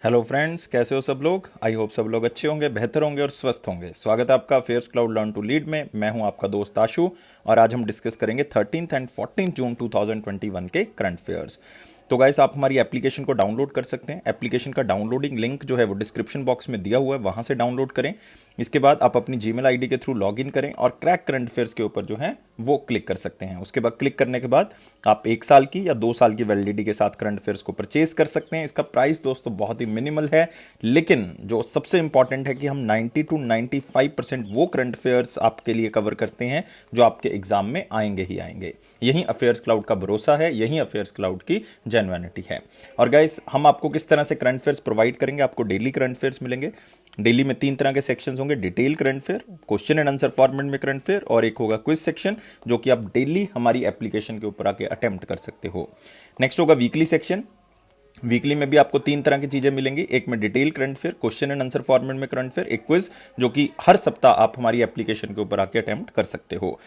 Hello friends, कैसे हो सब लोग। आई होप सब लोग अच्छे होंगे, बेहतर होंगे और स्वस्थ होंगे। स्वागत है आपका affairs cloud learn to lead में। मैं हूं आपका दोस्त आशु और आज हम डिस्कस करेंगे 13 एंड 14 जून 2021 के करंट अफेयर्स। तो गाइस, आप हमारी एप्लीकेशन को डाउनलोड कर सकते हैं। एप्लीकेशन का डाउनलोडिंग लिंक जो है वो डिस्क्रिप्शन बॉक्स में दिया हुआ है, वहां से डाउनलोड करें। इसके बाद आप अपनी जीमेल आईडी के थ्रू लॉगिन करें और क्रैक करंट अफेयर्स के ऊपर जो है वो क्लिक कर सकते हैं। उसके बाद क्लिक करने के बाद आप 1 साल की या 2 साल की वैलिडिटी के साथ करंट अफेयर्स को परचेज कर सकते हैं। इसका प्राइस दोस्तों बहुत ही मिनिमल है, लेकिन जो सबसे इंपॉर्टेंट है कि हम 90 to 95% वो करंट अफेयर्स आपके लिए कवर करते हैं जो आपके एग्जाम में आएंगे ही आएंगे। यही अफेयर्स क्लाउड का भरोसा है, यही अफेयर्स क्लाउड की जेन्युइनिटी है। और गाइस, हम आपको किस तरह से करंट अफेयर्स प्रोवाइड करेंगे। आपको डेली करंट अफेयर्स मिलेंगे। डेली में 3 तरह के सेक्शंस होंगे। Detail current affair, question and answer format में करंट अफेयर, और एक होगा क्विज सेक्शन जो कि आप डेली हमारी एप्लीकेशन के ऊपर आके अटेम्प्ट कर सकते हो। नेक्स्ट होगा वीकली सेक्शन। वीकली में भी आपको 3 तरह की चीजें मिलेंगी। एक में detail current affair, question and answer format में करंट अफेयर, एक क्विज जो कि हर सप्ताह आप हमारी एप्लीकेशन के ऊपर आके अटेम्प्ट कर सकते हो।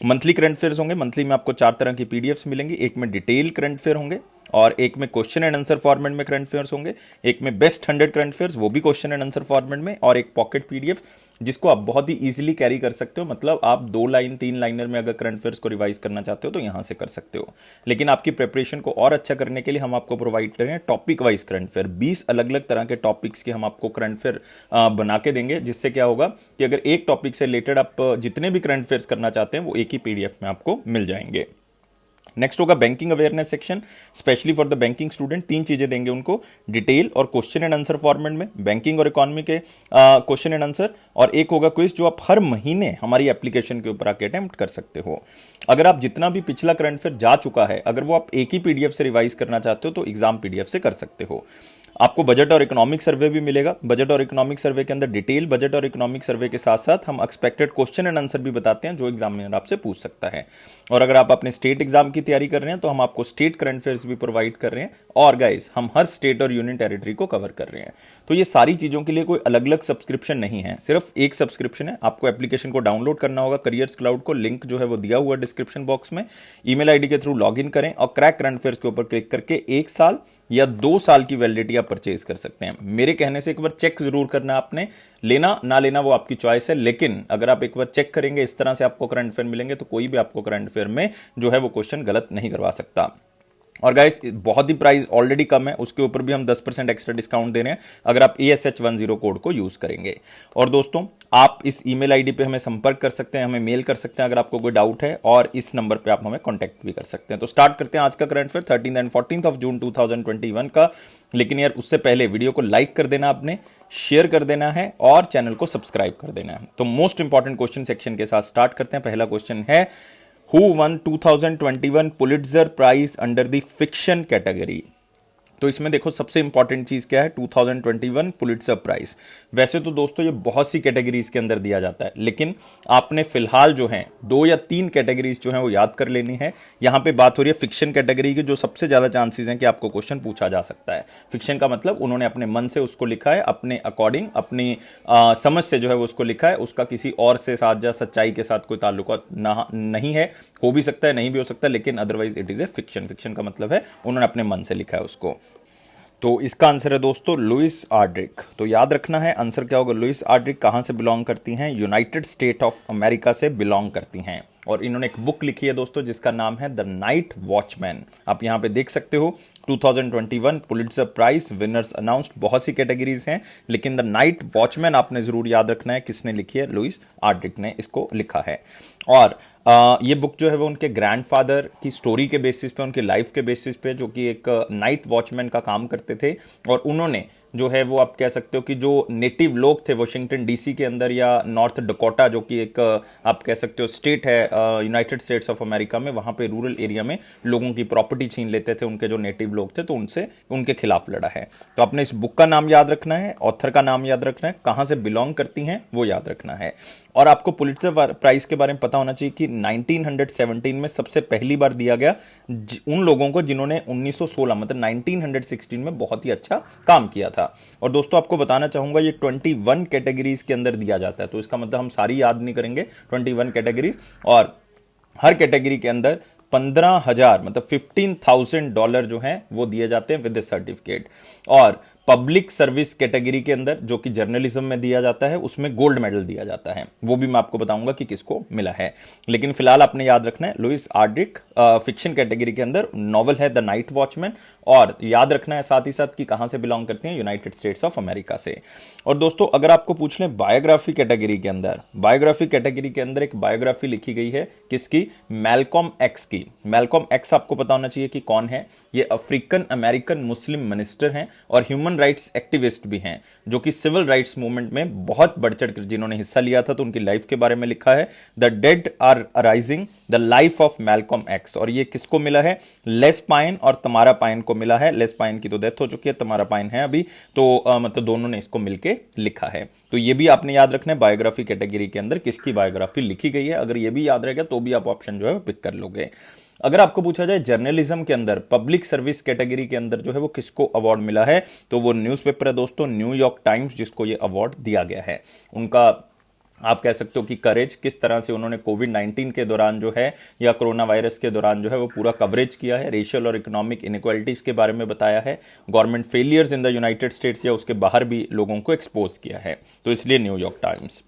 मंथली करंट अफेयर्स होंगे। मंथली में आपको 4 तरह की पीडीएफ्स मिलेंगी। एक में डिटेल करंट अफेयर होंगे, और एक में क्वेश्चन एंड आंसर फॉर्मेट में करंट अफेयर्स होंगे। एक में बेस्ट 100 करंट अफेयर्स, वो भी क्वेश्चन एंड आंसर फॉर्मेट में, और एक पॉकेट पीडीएफ जिसको आप बहुत ही इजीली कैरी कर सकते हो। मतलब आप 2 लाइन 3 लाइनर में अगर करंट अफेयर्स को रिवाइज करना चाहते हो तो यहां से कर सकते हो। लेकिन आपकी प्रिपरेशन को और अच्छा करने के लिए हम आपको प्रोवाइड कर रहे हैं टॉपिक वाइज करंट अफेयर। 20 अलग अलग तरह के टॉपिक्स की हम आपको करंट अफेयर बना के देंगे, जिससे क्या होगा कि अगर एक टॉपिक से रिलेटेड आप जितने भी करंट अफेयर्स करना चाहते हैं वो एक ही पीडीएफ में आपको मिल जाएंगे। नेक्स्ट होगा banking awareness section, specially for the banking student. 3 चीजें देंगे उनको, डिटेल और क्वेश्चन एंड आंसर फॉर्मेट में, बैंकिंग और इकोनॉमी के क्वेश्चन एंड आंसर, और एक होगा क्विज जो आप हर महीने हमारी एप्लीकेशन के ऊपर आके अटेम्प्ट कर सकते हो। अगर आप जितना भी पिछला करंट अफेयर जा चुका है, अगर वो आप एक ही पीडीएफ से रिवाइज करना चाहते हो तो एग्जाम पीडीएफ से कर सकते हो। आपको बजट और इकोनॉमिक सर्वे भी मिलेगा। बजट और इकोनॉमिक सर्वे के अंदर डिटेल बजट और इकोनॉमिक सर्वे के साथ साथ हम एक्सपेक्टेड क्वेश्चन एंड आंसर भी बताते हैं जो एग्जामिनर आपसे पूछ सकता है। और अगर आप अपने स्टेट एग्जाम की तैयारी कर रहे हैं तो हम आपको स्टेट करंट अफेयर्स भी प्रोवाइड कर रहे हैं। और गाइस, हम हर स्टेट और यूनियन टेरिटरी को कवर कर रहे हैं। तो ये सारी चीजों के लिए कोई अलग अलग सब्सक्रिप्शन नहीं है, सिर्फ एक सब्सक्रिप्शन है। आपको एप्लीकेशन को डाउनलोड करना होगा करियर्स क्लाउड को, लिंक जो है वो दिया हुआ डिस्क्रिप्शन बॉक्स में। ईमेल आईडी के थ्रू लॉग इन करें और क्रैक करंट अफेयर्स के ऊपर क्लिक करके 1 साल या 2 साल की वैलिडिटी आप परचेज कर सकते हैं। मेरे कहने से एक बार चेक जरूर करना, आपने लेना ना लेना वो आपकी चॉइस है, लेकिन अगर आप एक बार चेक करेंगे इस तरह से आपको करंट अफेयर मिलेंगे तो कोई भी आपको करंट अफेयर में जो है वो क्वेश्चन गलत नहीं करवा सकता। और गाइस, बहुत ही प्राइस ऑलरेडी कम है, उसके ऊपर भी हम 10% एक्स्ट्रा डिस्काउंट दे रहे हैं अगर आप ASH10 कोड को यूज करेंगे। और दोस्तों, आप इस ईमेल आईडी पे हमें संपर्क कर सकते हैं, हमें मेल कर सकते हैं अगर आपको कोई डाउट है, और इस नंबर पे आप हमें कांटेक्ट भी कर सकते हैं। तो स्टार्ट करते हैं आज का current affair 13 and 14 of June 2021 का। लेकिन यार, उससे पहले वीडियो को लाइक कर देना, आपने शेयर कर देना है और चैनल को सब्सक्राइब कर देना है। तो मोस्ट इंपॉर्टेंट क्वेश्चन सेक्शन के साथ स्टार्ट करते हैं। पहला क्वेश्चन है, Who won 2021 Pulitzer Prize under the fiction category? तो इसमें देखो सबसे इंपॉर्टेंट चीज क्या है, 2021 पुलिट्जर प्राइज। वैसे तो दोस्तों ये बहुत सी कैटेगरीज के अंदर दिया जाता है, लेकिन आपने फिलहाल जो है 2 या 3 कैटेगरीज जो है वो याद कर लेनी है। यहां पे बात हो रही है फिक्शन कैटेगरी की, जो सबसे ज्यादा चांसेस हैं कि आपको क्वेश्चन पूछा जा सकता है। फिक्शन का मतलब उन्होंने अपने मन से उसको लिखा है, अपने अकॉर्डिंग, अपनी समझ से जो है वो उसको लिखा है, उसका किसी और से साथ या सच्चाई के साथ कोई ताल्लुक नहीं है। हो भी सकता है, नहीं भी हो सकता, लेकिन otherwise it is a fiction. Fiction का मतलब है उन्होंने अपने मन से लिखा है उसको। तो इसका आंसर है दोस्तों लुइस आर्ड्रिक। तो याद रखना है आंसर क्या होगा। लुइस आर्ड्रिक कहां से बिलोंग करती हैं? यूनाइटेड स्टेट ऑफ अमेरिका से बिलोंग करती हैं। और इन्होंने एक बुक लिखी है दोस्तों जिसका नाम है द नाइट वॉचमैन। आप यहां पे देख सकते हो 2021 पुलिट्जर प्राइज विनर्स अनाउंस्ड। बहुत सी कैटेगरीज हैं, लेकिन द नाइट वॉचमैन आपने जरूर याद रखना है किसने लिखी है। लुइस आर्ड्रिक ने इसको लिखा है। और ये बुक जो है वो उनके ग्रैंडफादर की स्टोरी के बेसिस पे, उनकी लाइफ के बेसिस पे, जो कि एक नाइट वॉचमैन का काम करते थे। और उन्होंने जो है वो आप कह सकते हो कि जो नेटिव लोग थे वॉशिंगटन डीसी के अंदर या नॉर्थ डकोटा, जो कि एक आप कह सकते हो स्टेट है यूनाइटेड स्टेट्स ऑफ अमेरिका में, वहां पे रूरल एरिया में लोगों की प्रॉपर्टी छीन लेते थे उनके जो नेटिव लोग थे, तो उनसे उनके खिलाफ लड़ा है। तो आपने इस बुक का नाम याद रखना है, ऑथर का नाम याद रखना है, कहां से बिलोंग करती हैं वो याद रखना है। और आपको पुलिट्जर प्राइज के बारे में पता होना चाहिए कि 1917 में सबसे पहली बार दिया गया उन लोगों को जिन्होंने 1916 मतलब 1916 में बहुत ही अच्छा काम किया था। और दोस्तों आपको बताना चाहूंगा ये 21 कैटेगरीज के अंदर दिया जाता है, तो इसका मतलब हम सारी याद नहीं करेंगे 21 कैटेगरीज, और हर कैटेगरी के अंदर 15,000 मतलब $15,000 जो हैं वो दिए जाते हैं विद सर्टिफिकेट। और पब्लिक सर्विस कैटेगरी के अंदर जो कि जर्नलिज्म में दिया जाता है उसमें गोल्ड मेडल दिया जाता है, वो भी मैं आपको बताऊंगा कि किसको मिला है। लेकिन फिलहाल आपने याद रखना है लुइस आर्ड्रिक फिक्शन कैटेगरी के अंदर नॉवल है द नाइट वॉचमैन, और याद रखना है साथ ही साथ कि कहां से बिलोंग करती हैं, यूनाइटेड स्टेट्स ऑफ अमेरिका से। और दोस्तों अगर आपको पूछ लें बायोग्राफी कैटेगरी के अंदर, बायोग्राफी कैटेगरी के अंदर एक बायोग्राफी लिखी गई है किसकी, मैल्कॉम एक्स की। मैल्कॉम एक्स आपको पता होना चाहिए कि कौन है, ये अफ्रीकन अमेरिकन मुस्लिम मिनिस्टर हैं और ह्यूमन राइट्स एक्टिविस्ट भी हैं, जो कि सिविल राइट्स मूवमेंट में बहुत बढ़ चढ़ कर जिन्होंने हिस्सा लिया था। तो उनकी लाइफ के बारे में लिखा है the dead are arising the life of Malcolm X. और ये किसको मिला है, लेस पाइन और तमारा पाइन को मिला है। लेस पाइन की तो डेथ हो चुकी है, तमारा पाइन है अभी, तो मतलब दोनों ने इसको मिलके लिखा है। तो ये भी आपने याद रखना है बायोग्राफी कैटेगरी के अंदर किसकी बायोग्राफी लिखी गई है। अगर ये भी याद रहेगा तो भी आप ऑप्शन जो है पिक कर लोगे। अगर आपको पूछा जाए जर्नलिज्म के अंदर पब्लिक सर्विस कैटेगरी के अंदर जो है वो किसको अवार्ड मिला है, तो वो न्यूज़पेपर है दोस्तों न्यूयॉर्क टाइम्स, जिसको ये अवार्ड दिया गया है। उनका आप कह सकते हो कि करेज, किस तरह से उन्होंने कोविड-19 के दौरान जो है या कोरोना वायरस के दौरान जो है वो पूरा कवरेज किया है, रेशियल और इकोनॉमिक इनइक्वालिटीज के बारे में बताया है, government failures in the United states या उसके बाहर भी लोगों को एक्सपोज किया है, तो इसलिए न्यूयॉर्क टाइम्स।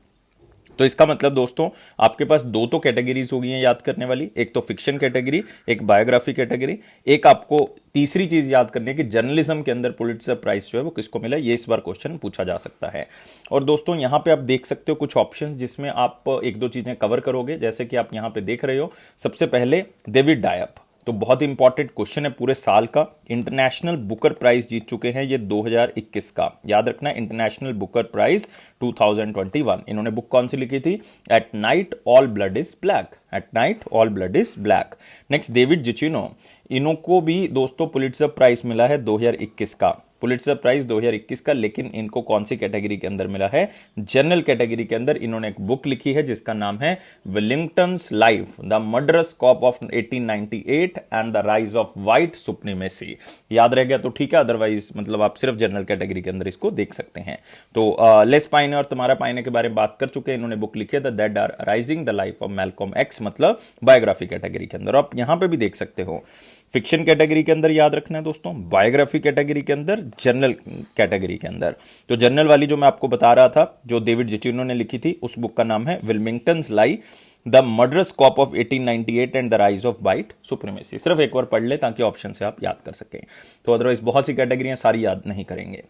तो इसका मतलब दोस्तों आपके पास दो तो कैटेगरीज हो गई हैं याद करने वाली, एक तो फिक्शन कैटेगरी, एक बायोग्राफी कैटेगरी। एक आपको तीसरी चीज याद करनी है कि जर्नलिज्म के अंदर पुलिट्जर प्राइज जो है वो किसको मिला, ये इस बार क्वेश्चन पूछा जा सकता है। और दोस्तों यहां पे आप देख सकते हो कुछ ऑप्शंस जिसमें आप एक दो चीजें कवर करोगे, जैसे कि आप यहां पे देख रहे हो सबसे पहले डेविड डायप, तो बहुत इंपॉर्टेंट क्वेश्चन है पूरे साल का। इंटरनेशनल बुकर प्राइज जीत चुके हैं ये 2021 का, याद रखना इंटरनेशनल बुकर प्राइज 2021। इन्होंने बुक कौन सी लिखी थी, at night all blood is black, at night all blood is black. Next David Zucchino, इनको भी दोस्तों पुलिट्जर प्राइज मिला है 2021 का, पुलिट्जर प्राइज 2021 का, लेकिन इनको कौन सी कैटेगरी के अंदर मिला है, जर्नल कैटेगरी के अंदर। इन्होंने एक बुक लिखी है जिसका नाम है Wilmington's life the murderous coup of 1898 and the rise of white supremacy. याद रह गया तो ठीक है, अदरवाइज मतलब आप सिर्फ जर्नल कैटेगरी के अंदर इसको देख सकते हैं। तो लेस पाइने और तुम्हारा पाइने के बारे में बात कर चुके हैं, इन्होंने बुक लिखी है the dead are rising the life of Malcolm X, मतलब बायोग्राफी कैटेगरी के अंदर। आप यहां पे भी देख सकते हो फिक्शन कैटेगरी के अंदर याद रखना है दोस्तों, बायोग्राफी कैटेगरी के अंदर, जर्नल कैटेगरी के अंदर। तो जर्नल वाली जो मैं आपको बता रहा था जो डेविड जिचिनो ने लिखी थी, उस बुक का नाम है Wilmington's lie the murderous coup of 1898 and the rise of white supremacy. सिर्फ एक बार पढ़ ले ताकि ऑप्शन से आप याद कर सकें, तो अदरवाइज बहुत सी कैटेगरियां सारी याद नहीं करेंगे।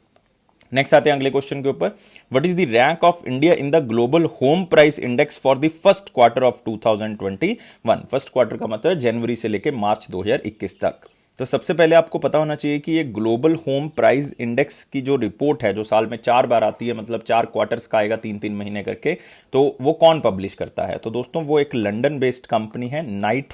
नेक्स्ट आते हैं अगले क्वेश्चन के ऊपर, what is the rank of India in the global home price index for the first quarter of 2021। First quarter का मतलब है जनवरी से लेकर मार्च 2021 तक। तो सबसे पहले आपको पता होना चाहिए कि ये ग्लोबल होम प्राइस इंडेक्स की जो रिपोर्ट है, जो साल में 4 बार आती है, मतलब 4 क्वार्टर्स का आएगा 3-3 महीने करके, तो वो कौन पब्लिश करता है, तो दोस्तों वो एक लंदन बेस्ड कंपनी है नाइट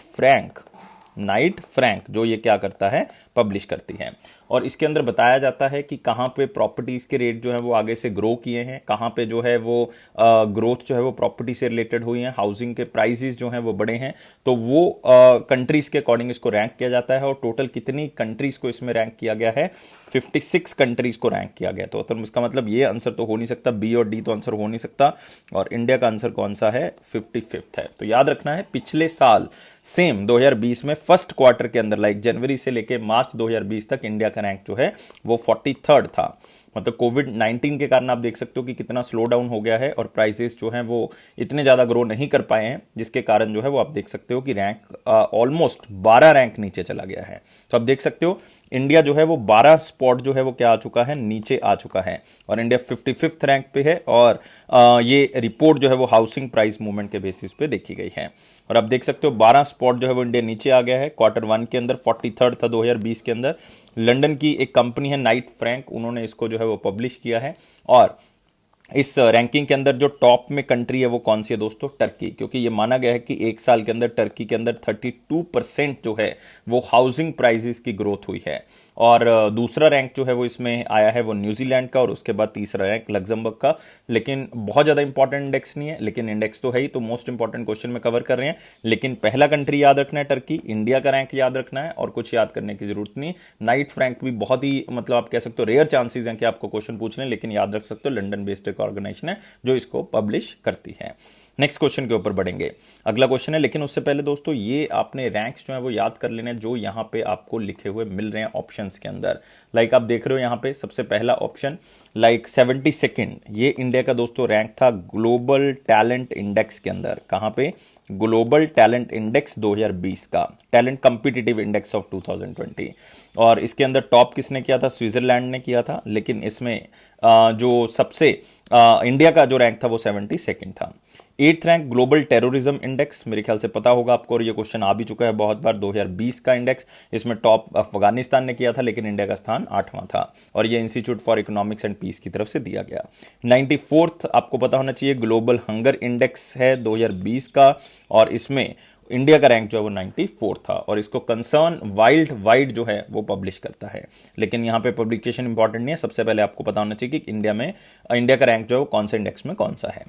फ्रैंक, जो ये क्या करता है, पब्लिश करती है। और इसके अंदर बताया जाता है कि कहाँ पे प्रॉपर्टीज के रेट जो है वो आगे से ग्रो किए हैं, कहाँ पे जो है वो ग्रोथ जो है वो प्रॉपर्टी से रिलेटेड हुई है, हाउसिंग के प्राइसेस जो हैं वो बढ़े हैं, तो वो कंट्रीज के अकॉर्डिंग इसको रैंक किया जाता है। और टोटल कितनी कंट्रीज को इसमें रैंक किया गया है, 56 कंट्रीज को रैंक किया गया। तो इसका मतलब ये आंसर तो हो नहीं सकता, बी और डी तो आंसर हो नहीं सकता, और इंडिया का आंसर कौन सा है, 55th है। तो याद रखना है पिछले साल सेम 2020 में फर्स्ट क्वार्टर के अंदर, लाइक जनवरी से लेके मार्च 2020 तक इंडिया का रैंक जो है वो 43rd था। मतलब कोविड-19 के कारण आप देख सकते हो कि कितना स्लो डाउन हो गया है और प्राइसेस जो हैं वो इतने ज़्यादा ग्रो नहीं कर पाए हैं, जिसके कारण जो है वो आप देख सकते हो कि रैंक ऑलमोस्ट 12 रैंक नीचे चला गया है। तो आप देख सकते हो इंडिया जो है वो 12 स्पॉट जो है वो क्या आ चुका है, नीचे आ चुका है, और इंडिया 55th रैंक पे है। और ये रिपोर्ट जो है वो हाउसिंग प्राइस मूवमेंट के बेसिस पे देखी गई है। और आप देख सकते हो 12 स्पॉट जो है वो इंडिया नीचे आ गया है क्वार्टर 1 के अंदर, 43rd था 2020 के अंदर। लंदन की एक कंपनी है नाइट फ्रैंक, उन्होंने इसको जो है वो पब्लिश किया है। और इस रैंकिंग के अंदर जो टॉप में कंट्री है वो कौन सी है दोस्तों, टर्की, क्योंकि ये माना गया है कि एक साल के अंदर टर्की के अंदर 32% जो है वो हाउसिंग प्राइसेस की ग्रोथ हुई है। और दूसरा रैंक जो है वो इसमें आया है वो न्यूजीलैंड का, और उसके बाद तीसरा रैंक लग्जमबर्ग का। लेकिन बहुत ज्यादा इंपॉर्टेंट इंडेक्स नहीं है, लेकिन इंडेक्स तो है ही, तो मोस्ट इंपॉर्टेंट क्वेश्चन में कवर कर रहे हैं। लेकिन पहला कंट्री याद रखना है टर्की, इंडिया का रैंक याद रखना है, और कुछ याद करने की जरूरत नहीं। नाइट फ्रैंक भी बहुत ही मतलब आप कह सकते हो रेयर चांसेस हैं कि आपको क्वेश्चन पूछ लें, लेकिन याद रख सकते हो लंदन बेस्ड एक ऑर्गेनाइजेशन है जो इसको पब्लिश करती है। नेक्स्ट क्वेश्चन के ऊपर बढ़ेंगे, अगला क्वेश्चन है, लेकिन उससे पहले दोस्तों ये आपने रैंक्स जो है वो याद कर लेने जो यहां पे आपको लिखे हुए मिल रहे हैं ऑप्शन ऑप्शंस के अंदर। लाइक आप देख रहे हो यहाँ पे सबसे पहला ऑप्शन लाइक 72nd, ये इंडिया का दोस्तों रैंक था ग्लोबल टैलेंट इंडेक्स के अंदर। कहाँ पे? ग्लोबल टैलेंट इंडेक्स 2020 का, टैलेंट कॉम्पिटिटिव इंडेक्स ऑफ 2020। और इसके अंदर टॉप किसने किया था? स्विट्जरलैंड ने किया था, लेकिन इसमें जो सबसे इंडिया का जो रैंक था वो 72nd था। 8th rank global terrorism index, मेरे ख्याल से पता होगा आपको, और ये क्वेश्चन आ भी चुका है बहुत बार, 2020 का इंडेक्स। इसमें टॉप अफगानिस्तान ने किया था, लेकिन इंडिया का स्थान 8वां था, और ये institute for economics and peace की तरफ से दिया गया। 94th आपको पता होना चाहिए ग्लोबल हंगर इंडेक्स है 2020 का, और इसमें इंडिया का रैंक जो है वो 94 था, और इसको कंसर्न वाइल्ड वाइड जो है वो पब्लिश करता है। लेकिन यहाँ पे पब्लिकेशन इंपॉर्टेंट नहीं है, सबसे पहले आपको पता होना चाहिए कि इंडिया का रैंक जो है वो कौन से इंडेक्स में कौन सा है।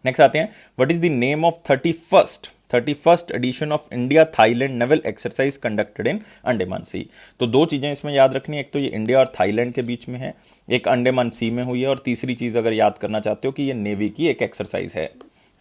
नेक्स्ट आते हैं, what is the name of 31st edition of India Thailand naval exercise conducted in Andaman sea. तो दो चीजें इसमें याद रखनी है, एक तो ये इंडिया और थाईलैंड के बीच में है, एक अंडमान सी में हुई है, और तीसरी चीज अगर याद करना चाहते हो कि ये नेवी की एक एक्सरसाइज है।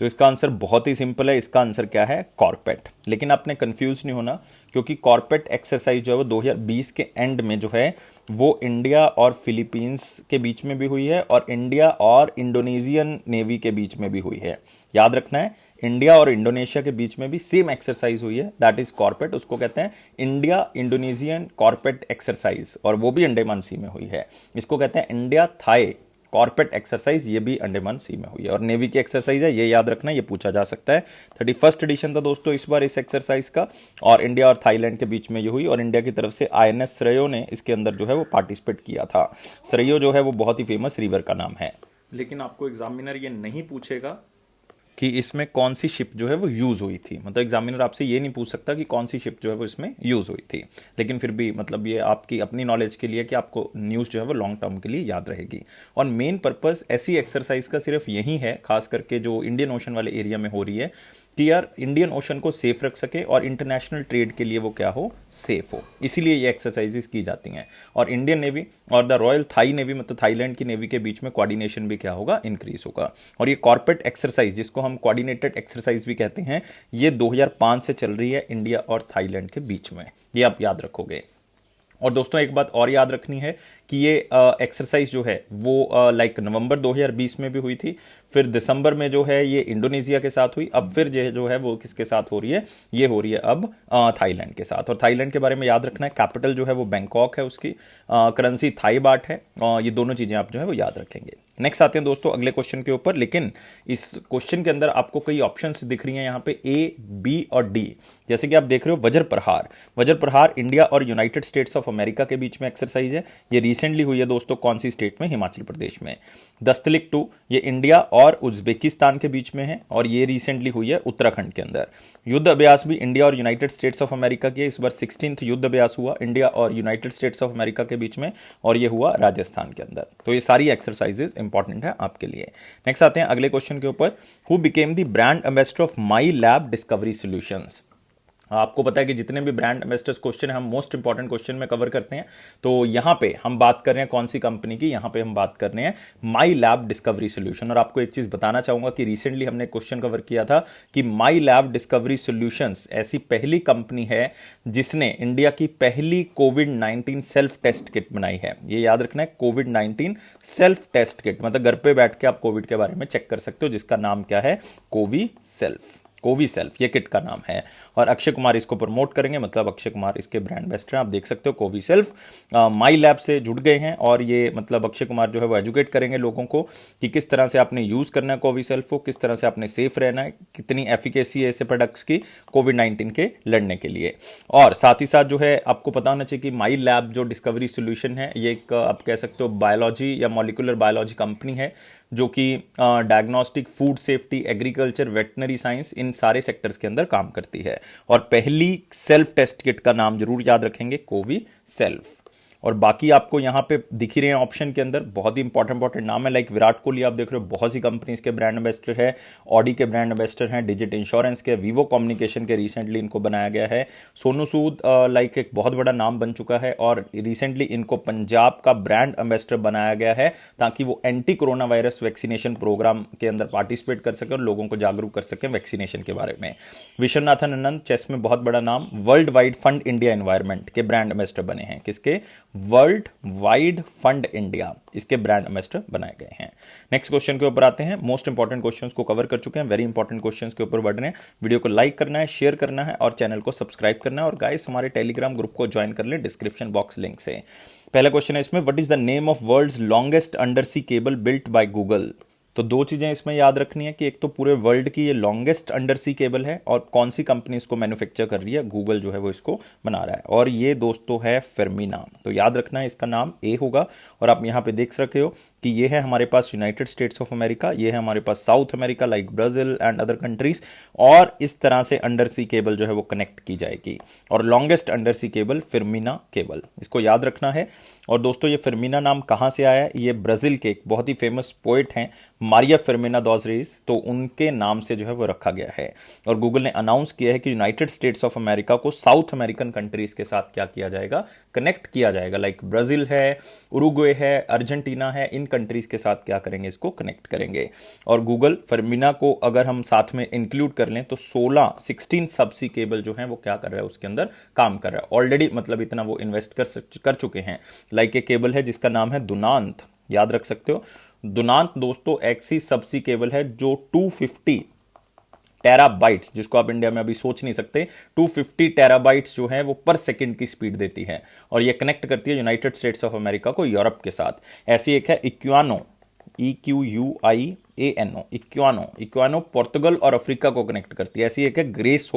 तो इसका आंसर बहुत ही सिंपल है, इसका आंसर क्या है? कॉर्पेट। लेकिन आपने कंफ्यूज नहीं होना, क्योंकि कॉर्पेट एक्सरसाइज जो है वो 2020 के एंड में जो है वो इंडिया और फिलीपींस के बीच में भी हुई है, और इंडिया और इंडोनेशियन नेवी के बीच में भी हुई है। याद रखना है, इंडिया और इंडोनेशिया के बीच में भी सेम एक्सरसाइज हुई है, दैट इज कॉर्पेट। उसको कहते हैं इंडिया इंडोनेशियन कॉर्पेट एक्सरसाइज, और वो भी अंडमान सी में हुई है। इसको कहते हैं इंडिया थाई कॉर्पेट एक्सरसाइज, ये भी अंडमान सी में हुई है, और नेवी की एक्सरसाइज है, ये याद रखना, ये पूछा जा सकता है। 31st एडिशन था दोस्तों इस बार इस एक्सरसाइज का, और इंडिया और थाईलैंड के बीच में ये हुई, और इंडिया की तरफ से INS सरयो ने इसके अंदर जो है वो पार्टिसिपेट किया था। सरयो जो है वो बहुत ही फेमस रिवर का नाम है। लेकिन आपको एग्जामिनर ये नहीं पूछेगा कि इसमें कौन सी शिप जो है वो यूज हुई थी, मतलब एग्जामिनर आपसे ये नहीं पूछ सकता कि कौन सी शिप जो है वो इसमें यूज हुई थी। लेकिन फिर भी मतलब ये आपकी अपनी नॉलेज के लिए कि आपको न्यूज जो है वो लॉन्ग टर्म के लिए याद रहेगी। और मेन पर्पस ऐसी एक्सरसाइज का सिर्फ यही है, खास करके जो इंडियन ओशन वाले एरिया में हो रही है, कि यार इंडियन ओशन को सेफ रख सके और इंटरनेशनल ट्रेड के लिए वो क्या हो? सेफ हो। इसीलिए ये एक्सरसाइजेस की जाती हैं, और इंडियन नेवी और द रॉयल थाई नेवी मतलब थाईलैंड की नेवी के बीच में कोऑर्डिनेशन भी क्या होगा? इंक्रीज होगा। और ये कॉर्पेट एक्सरसाइज, जिसको हम कोऑर्डिनेटेड एक्सरसाइज भी कहते हैं, ये 2005 से चल रही है इंडिया और थाईलैंड के बीच में, ये आप याद रखोगे। और दोस्तों एक बात और याद रखनी है कि ये एक्सरसाइज जो है वो लाइक नवंबर 2020 में भी हुई थी, फिर दिसंबर में जो है ये इंडोनेशिया के साथ हुई, अब फिर जो है वो किसके साथ हो रही है? ये हो रही है अब थाईलैंड के साथ। और थाईलैंड के बारे में याद रखना है, कैपिटल जो है वो बैंकॉक है, उसकी करेंसी थाई बाट है, ये दोनों चीजें आप जो है वो याद रखेंगे। नेक्स्ट आते हैं दोस्तों अगले क्वेश्चन के ऊपर, लेकिन इस क्वेश्चन के अंदर आपको कई ऑप्शंस दिख रही हैं यहाँ पे A, B और D। जैसे कि आप देख रहे हो वज्र प्रहार, वज्र प्रहार इंडिया और यूनाइटेड स्टेट्स ऑफ अमेरिका के बीच में एक्सरसाइज है। ये रिसेंटली हुई है दोस्तों, कौन सी स्टेट में? हिमाचल प्रदेश में। दस्तलिक 2 ये इंडिया और उज्बेकिस्तान के बीच में है, और ये रिसेंटली हुई है उत्तराखंड के अंदर। युद्ध अभ्यास भी इंडिया और यूनाइटेड स्टेट्स ऑफ अमेरिका की, इस बार 16th युद्ध अभ्यास हुआ इंडिया और यूनाइटेड स्टेट्स ऑफ अमेरिका के बीच में, और ये हुआ राजस्थान के अंदर। तो ये सारी एक्सरसाइजेस इंपॉर्टेंट है आपके लिए। नेक्स्ट आते हैं अगले क्वेश्चन के ऊपर, who became the brand ambassador of my lab discovery solutions. आपको पता है कि जितने भी ब्रांड एम्बेसडर्स क्वेश्चन है हम मोस्ट इंपॉर्टेंट क्वेश्चन में कवर करते हैं। तो यहां पे हम बात कर रहे हैं कौन सी कंपनी की? यहां पे हम बात कर रहे हैं माई लैब डिस्कवरी सॉल्यूशन। और आपको एक चीज बताना चाहूंगा कि रिसेंटली हमने क्वेश्चन कवर किया था कि माई लैब डिस्कवरी सॉल्यूशंस ऐसी पहली कंपनी है जिसने इंडिया की पहली कोविड-19 सेल्फ टेस्ट किट बनाई है। ये याद रखना है, कोविड-19 सेल्फ टेस्ट किट, मतलब घर पे बैठ के आप कोविड के बारे में चेक कर सकते हो, जिसका नाम क्या है? कोवी सेल्फ ये किट का नाम है। और अक्षय कुमार इसको प्रमोट करेंगे, मतलब अक्षय कुमार इसके ब्रांड एम्बेसडर हैं। आप देख सकते हो कोवी सेल्फ माई लैब से जुड़ गए हैं, और ये मतलब अक्षय कुमार जो है वो एजुकेट करेंगे लोगों को कि किस तरह से आपने यूज करना है कोवी सेल्फ को, किस तरह से आपने सेफ रहना है, कितनी एफिकेसी है ऐसे प्रोडक्ट्स की कोविड-19 के लड़ने के लिए। और साथ ही साथ जो है आपको पता होना चाहिए कि माई लैब जो डिस्कवरी सोल्यूशन है, ये एक आप कह सकते हो बायोलॉजी या मॉलिक्यूलर बायोलॉजी कंपनी है, जो कि diagnostic, food safety, agriculture, veterinary science, इन सारे सेक्टर्स के अंदर काम करती है। और पहली सेल्फ टेस्ट किट का नाम जरूर याद रखेंगे, कोवी सेल्फ। और बाकी आपको यहाँ पे दिख ही रहे हैं ऑप्शन के अंदर, बहुत ही इंपॉर्टेंट नाम है, लाइक विराट कोहली आप देख रहे हो, बहुत सी कंपनीज के ब्रांड एम्बेसडर है, ऑडी के ब्रांड एम्बेसडर हैं, डिजिट इंश्योरेंस के, वीवो कम्युनिकेशन के रिसेंटली इनको बनाया गया है, सोनू सूद लाइक एक बहुत बड़ा नाम बन चुका है, और रिसेंटली इनको पंजाब का ब्रांड एम्बेसडर बनाया गया है ताकि वो anti corona virus vaccination programme के अंदर पार्टिसिपेट कर सके और लोगों को जागरूक कर सके वैक्सीनेशन के बारे में। विश्वनाथन आनंद, चेस में बहुत बड़ा नाम, world wide fund India environment के ब्रांड एम्बेसडर बने हैं। किसके? वर्ल्ड वाइड फंड इंडिया, इसके ब्रांड एम्बेसडर बनाए गए हैं। नेक्स्ट क्वेश्चन के ऊपर आते हैं। मोस्ट इंपॉर्टेंट क्वेश्चंस को कवर कर चुके हैं, वेरी इंपॉर्टेंट क्वेश्चंस के ऊपर बढ़ रहे हैं। वीडियो को लाइक करना है, शेयर करना है और चैनल को सब्सक्राइब करना है, और गाइस हमारे टेलीग्राम ग्रुप को ज्वाइन कर ले डिस्क्रिप्शन बॉक्स लिंक से। पहला क्वेश्चन है इसमें, what is the name of world's longest under sea cable built by Google? तो दो चीजें इसमें याद रखनी है कि एक तो पूरे वर्ल्ड की ये लॉन्गेस्ट अंडर सी केबल है, और कौन सी कंपनी इसको मैन्युफैक्चर कर रही है, गूगल जो है वो इसको बना रहा है, और ये दोस्तों है फर्मीना। तो याद रखना है इसका नाम ए होगा। और आप यहाँ पे देख सकते हो कि ये है हमारे पास यूनाइटेड स्टेट्स ऑफ अमेरिका, ये है हमारे पास South America like Brazil and other countries, और इस तरह से अंडर सी केबल जो है वो कनेक्ट की जाएगी, और longest under sea cable Firmina cable, इसको याद रखना है। और दोस्तों ये फर्मीना नाम कहाँ से आया है? ये ब्राजील के एक बहुत ही फेमस पोएट हैं मारिया फर्मिना दोस रेस, तो उनके नाम से जो है वो रखा गया है। और गूगल ने अनाउंस किया है कि यूनाइटेड स्टेट्स ऑफ अमेरिका को साउथ अमेरिकन कंट्रीज के साथ क्या किया जाएगा? कनेक्ट किया जाएगा, लाइक ब्राजील है, उरुग्वे है, अर्जेंटीना है, इन कंट्रीज के साथ क्या करेंगे? इसको कनेक्ट करेंगे। और गूगल फर्मिना को अगर हम साथ में इंक्लूड कर लें तो 16 सबसी केबल जो है वो क्या कर रहा है? उसके अंदर काम कर रहा है ऑलरेडी, मतलब इतना वो इन्वेस्ट कर चुके हैं। लाइक एक केबल है जिसका नाम है दुनांत, याद रख सकते हो। दुनांत दोस्तों ऐसी सबसी केबल है जो 250 टेराबाइट्स, जिसको आप इंडिया में अभी सोच नहीं सकते, 250 टेराबाइट्स जो है वो पर सेकंड की स्पीड देती है, और ये कनेक्ट करती है यूनाइटेड स्टेट्स ऑफ अमेरिका को यूरोप के साथ। ऐसी एक है इक्वानो, EQUIANO, इक्वानो पोर्तुगल और अफ्रीका को कनेक्ट करती है। ऐसी एक है ग्रेस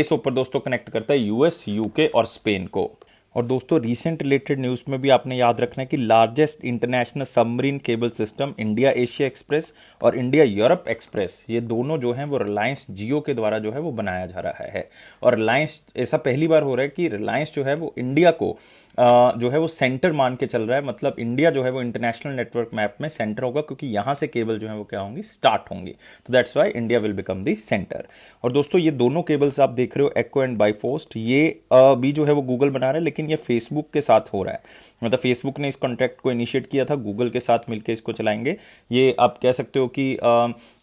होपर दोस्तों कनेक्ट करता है यूएस, यूके और स्पेन को। और दोस्तों रीसेंट रिलेटेड न्यूज़ में भी आपने याद रखना है कि largest international submarine cable system India Asia express और इंडिया यूरोप एक्सप्रेस, ये दोनों जो हैं वो रिलायंस जियो के द्वारा जो है वो बनाया जा रहा है। और रिलायंस, ऐसा पहली बार हो रहा है कि रिलायंस जो है वो इंडिया को जो है वो सेंटर मान के चल रहा है, मतलब इंडिया जो है वो इंटरनेशनल नेटवर्क मैप में सेंटर होगा, क्योंकि यहां से केबल जो है वो क्या होंगी? स्टार्ट होंगी। तो that's why India will become the centre. और दोस्तों ये दोनों केबल्स आप देख रहे हो, एक्को एंड बाइफोस्ट, ये भी जो है वो गूगल बना रहा है, लेकिन ये फेसबुक के साथ हो रहा है, मतलब फेसबुक ने इस कॉन्ट्रैक्ट को इनिशिएट किया था, गूगल के साथ मिलकर इसको चलाएंगे। ये आप कह सकते हो कि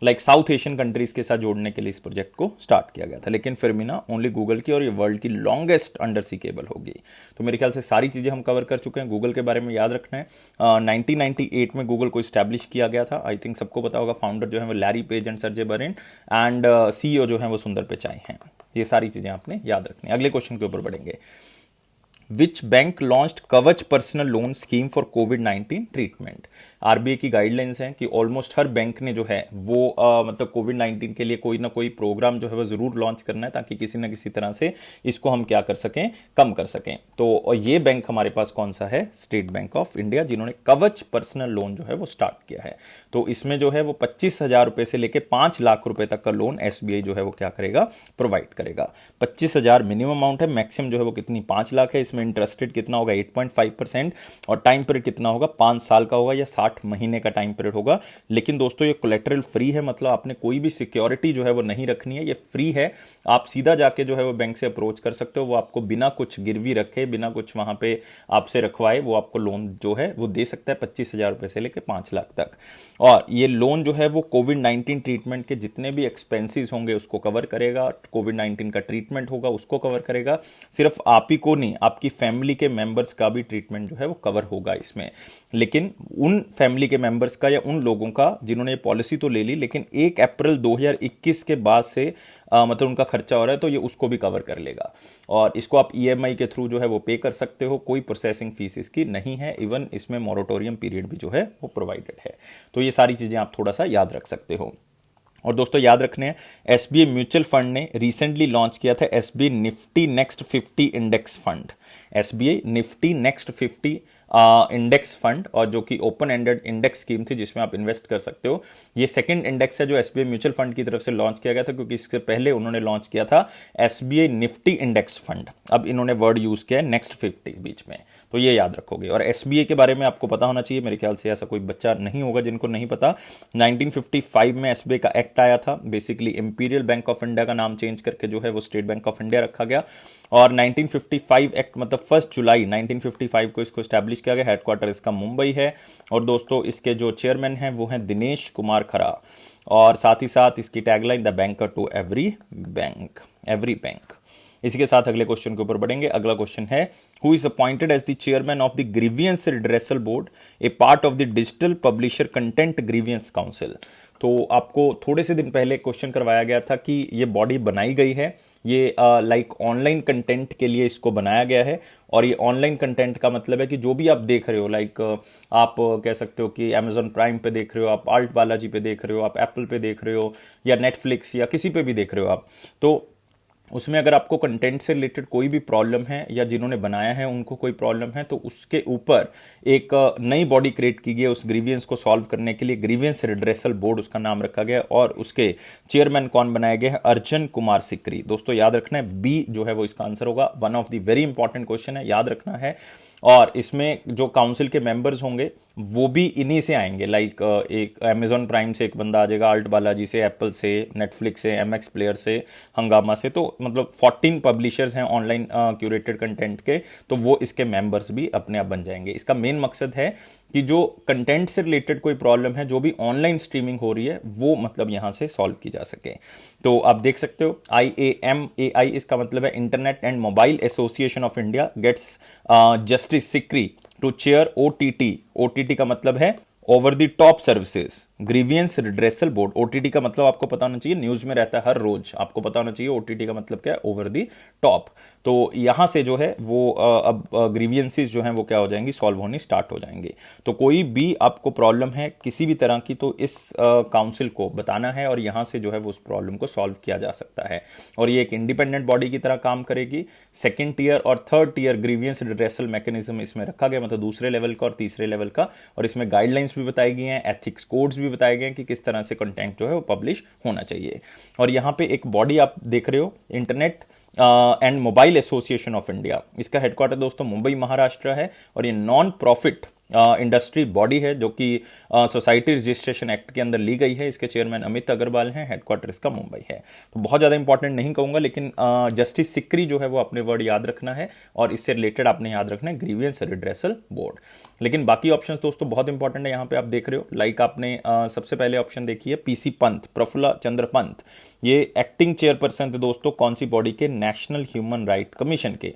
लाइक साउथ एशियन कंट्रीज के साथ जोड़ने के लिए इस प्रोजेक्ट को स्टार्ट किया गया था, लेकिन फर्मिना ओनली गूगल की, और ये वर्ल्ड की लॉन्गेस्ट अंडर सी केबल होगी। तो मेरे ख्याल से सारी चीजें हम कवर कर चुके हैं। गूगल के बारे में याद रखना है, 1998 में गूगल को स्टैब्लिश किया गया था, आई थिंक सबको पता होगा। फाउंडर जो है वो Larry Page and Sergey Brin, and CEO जो है वो सुंदर पिचाई हैं। ये सारी चीजें आपने याद रखनी है। अगले क्वेश्चन के ऊपर बढ़ेंगे। विच बैंक लॉन्च्ड कवच personal loan scheme for covid treatment? RBI की गाइडलाइंस हैं कि ऑलमोस्ट हर बैंक ने जो है वो मतलब कोविड-19 के लिए कोई ना कोई प्रोग्राम जो है वो जरूर लॉन्च करना है, ताकि किसी ना किसी तरह से इसको हम क्या कर सकें? कम कर सकें। तो ये बैंक हमारे पास कौन सा है? स्टेट बैंक ऑफ इंडिया, जिन्होंने कवच पर्सनल लोन जो है वो स्टार्ट किया है। तो इसमें जो है वो 25,000 रुपए से लेकर 5 लाख रुपए तक का लोन एसबीआई जो है वो क्या करेगा? प्रोवाइड करेगा। 25,000 मिनिमम अमाउंट है, मैक्सिमम जो है वो कितनी? 5 लाख है। इसमें इंटरेस्ट रेट कितना होगा? 8.5%, और टाइम पीरियड कितना होगा? 5 साल का होगा या 60 महीने का टाइम पीरियड होगा। लेकिन दोस्तों ये कोलेटरल फ्री है, मतलब आपने कोई भी सिक्योरिटी जो है वो नहीं रखनी है, ये फ्री है। आप सीधा जाके जो है वो बैंक से अप्रोच कर सकते हो, वो आपको बिना कुछ गिरवी रखे, बिना कुछ वहां पे आपसे रखवाए, वो आपको लोन जो है वो दे सकता है 25,000 रुपए से लेकर 5 लाख तक। और ये लोन जो है वो कोविड-19 ट्रीटमेंट के जितने भी एक्सपेंसेस होंगे उसको कवर करेगा, कोविड-19 का ट्रीटमेंट होगा उसको कवर करेगा। सिर्फ आप ही को नहीं, आपकी फैमिली के मेंबर्स का भी ट्रीटमेंट जो है वो कवर होगा इसमें। लेकिन उन फैमिली के मेंबर्स का या उन लोगों का जिन्होंने ये पॉलिसी तो ले ली, लेकिन 1 अप्रैल 2021 के बाद से मतलब उनका खर्चा हो रहा है, तो ये उसको भी कवर कर लेगा। और इसको आप ईएमआई के थ्रू जो है वो पे कर सकते हो, कोई प्रोसेसिंग फीस इसकी नहीं है। इवन इसमें मॉरेटोरियम पीरियड भी जो है वो प्रोवाइडेड है। तो ये सारी चीजें आप थोड़ा सा याद रख सकते हो। और दोस्तों याद रखने हैं, एसबीआई म्यूचुअल फंड ने रिसेंटली लॉन्च किया था SBI Nifty next 50 index fund, SBI Nifty next 50 index fund, और जो कि ओपन एंडेड इंडेक्स स्कीम थी जिसमें आप इन्वेस्ट कर सकते हो। ये सेकंड इंडेक्स है जो एसबीआई म्यूचुअल फंड की तरफ से लॉन्च किया गया था, क्योंकि इससे पहले उन्होंने लॉन्च किया था एसबीआई निफ्टी इंडेक्स फंड। अब इन्होंने वर्ड यूज किया है नेक्स्ट 50 बीच में, तो ये याद रखोगे। और एसबीआई के बारे में आपको पता होना चाहिए, मेरे ख्याल से ऐसा कोई बच्चा नहीं होगा जिनको नहीं पता। 1955 में एसबीआई का एक्ट आया था, basically imperial bank of India का नाम चेंज करके जो है वो स्टेट बैंक ऑफ इंडिया रखा गया। और 1955 एक्ट मतलब 1 जुलाई 1955 को इसको स्टैब्लिश किया गया। हेडक्वार्टर इसका मुंबई है। और दोस्तों इसके जो चेयरमैन हैं वो हैं दिनेश कुमार खरा। और साथ ही साथ इसकी tagline the banker to every bank. इसी के साथ अगले क्वेश्चन के ऊपर बढ़ेंगे। अगला क्वेश्चन है, who is appointed as the chairman of the grievance redressal board, a part of the digital publisher content grievance council. तो आपको थोड़े से दिन पहले क्वेश्चन करवाया गया था कि ये बॉडी बनाई गई है, ये लाइक ऑनलाइन कंटेंट के लिए इसको बनाया गया है। और ये ऑनलाइन कंटेंट का मतलब है कि जो भी आप देख रहे हो, लाइक आप कह सकते हो कि अमेजॉन प्राइम पे देख रहे हो, आप आल्ट बालाजी पे देख रहे हो, आप एप्पल पे देख रहे हो, या नेटफ्लिक्स या किसी पे भी देख रहे हो आप, तो उसमें अगर आपको कंटेंट से रिलेटेड कोई भी प्रॉब्लम है या जिन्होंने बनाया है उनको कोई प्रॉब्लम है, तो उसके ऊपर एक नई बॉडी क्रिएट की गई है उस ग्रीवियंस को सॉल्व करने के लिए। ग्रीवियंस रिड्रेसल बोर्ड उसका नाम रखा गया, और उसके चेयरमैन कौन बनाए गए हैं? अर्जुन कुमार सिकरी। दोस्तों याद रखना है, बी जो है वो इसका आंसर होगा। One of the very important question है, याद रखना है। और इसमें जो काउंसिल के मेंबर्स होंगे वो भी इन्हीं से आएंगे, लाइक एक अमेजॉन प्राइम से एक बंदा आ जाएगा, आल्ट बालाजी से, एप्पल से, नेटफ्लिक्स से, एमएक्स प्लेयर से, हंगामा से। तो मतलब 14 पब्लिशर्स हैं ऑनलाइन क्यूरेटेड कंटेंट के, तो वो इसके मेंबर्स भी अपने आप बन जाएंगे। इसका मेन मकसद है कि जो कंटेंट से रिलेटेड कोई प्रॉब्लम है, जो भी ऑनलाइन स्ट्रीमिंग हो रही है, वो मतलब यहां से सॉल्व की जा सके। तो आप देख सकते हो IAMAI, इसका मतलब है internet and mobile association of India gets justice Sikri to chair OTT। OTT का मतलब है over the top services grievance redressal board. OTT का मतलब आपको पता होना चाहिए, न्यूज में रहता है हर रोज, आपको पता होना चाहिए ओटीटी का मतलब क्या है, ओवर द टॉप। तो यहां से जो है वो अब ग्रीवियंसेस जो हैं वो क्या हो जाएंगी, सॉल्व होनी स्टार्ट हो जाएंगे। तो कोई भी आपको प्रॉब्लम है किसी भी तरह की, तो इस काउंसिल को बताना है और यहां से जो है वो उस प्रॉब्लम को सॉल्व किया जा सकता है। और ये एक इंडिपेंडेंट बॉडी की तरह काम करेगी। सेकेंड टीयर और third tier grievance redressal mechanism इसमें रखा गया, मतलब दूसरे लेवल का और तीसरे लेवल का। और इसमें गाइडलाइंस भी बताई गई हैं, एथिक्स कोड्स भी बताए गए हैं कि किस तरह से कंटेंट जो है वो पब्लिश होना चाहिए। और यहां पे एक बॉडी आप देख रहे हो, internet and mobile association of India. इसका हेडक्वार्टर दोस्तों मुंबई महाराष्ट्र है। और ये नॉन प्रॉफिट इंडस्ट्री बॉडी है जो कि सोसाइटी रजिस्ट्रेशन एक्ट के अंदर ली गई है। इसके चेयरमैन अमित अग्रवाल हैं, हेडक्वार्टर इसका मुंबई है। तो बहुत ज़्यादा इंपॉर्टेंट नहीं कहूंगा, लेकिन जस्टिस सिकरी जो है वो अपने वर्ड याद रखना है, और इससे रिलेटेड आपने याद रखना है ग्रीवियंस रिड्रेसल बोर्ड। लेकिन बाकी ऑप्शन दोस्तों बहुत इंपॉर्टेंट है, यहाँ पे आप देख रहे हो। लाइक आपने सबसे पहले ऑप्शन देखी है PC पंत, प्रफुल्ल चंद्र पंत। ये एक्टिंग चेयरपर्सन थे दोस्तों, कौन सी बॉडी के? नेशनल ह्यूमन राइट कमीशन के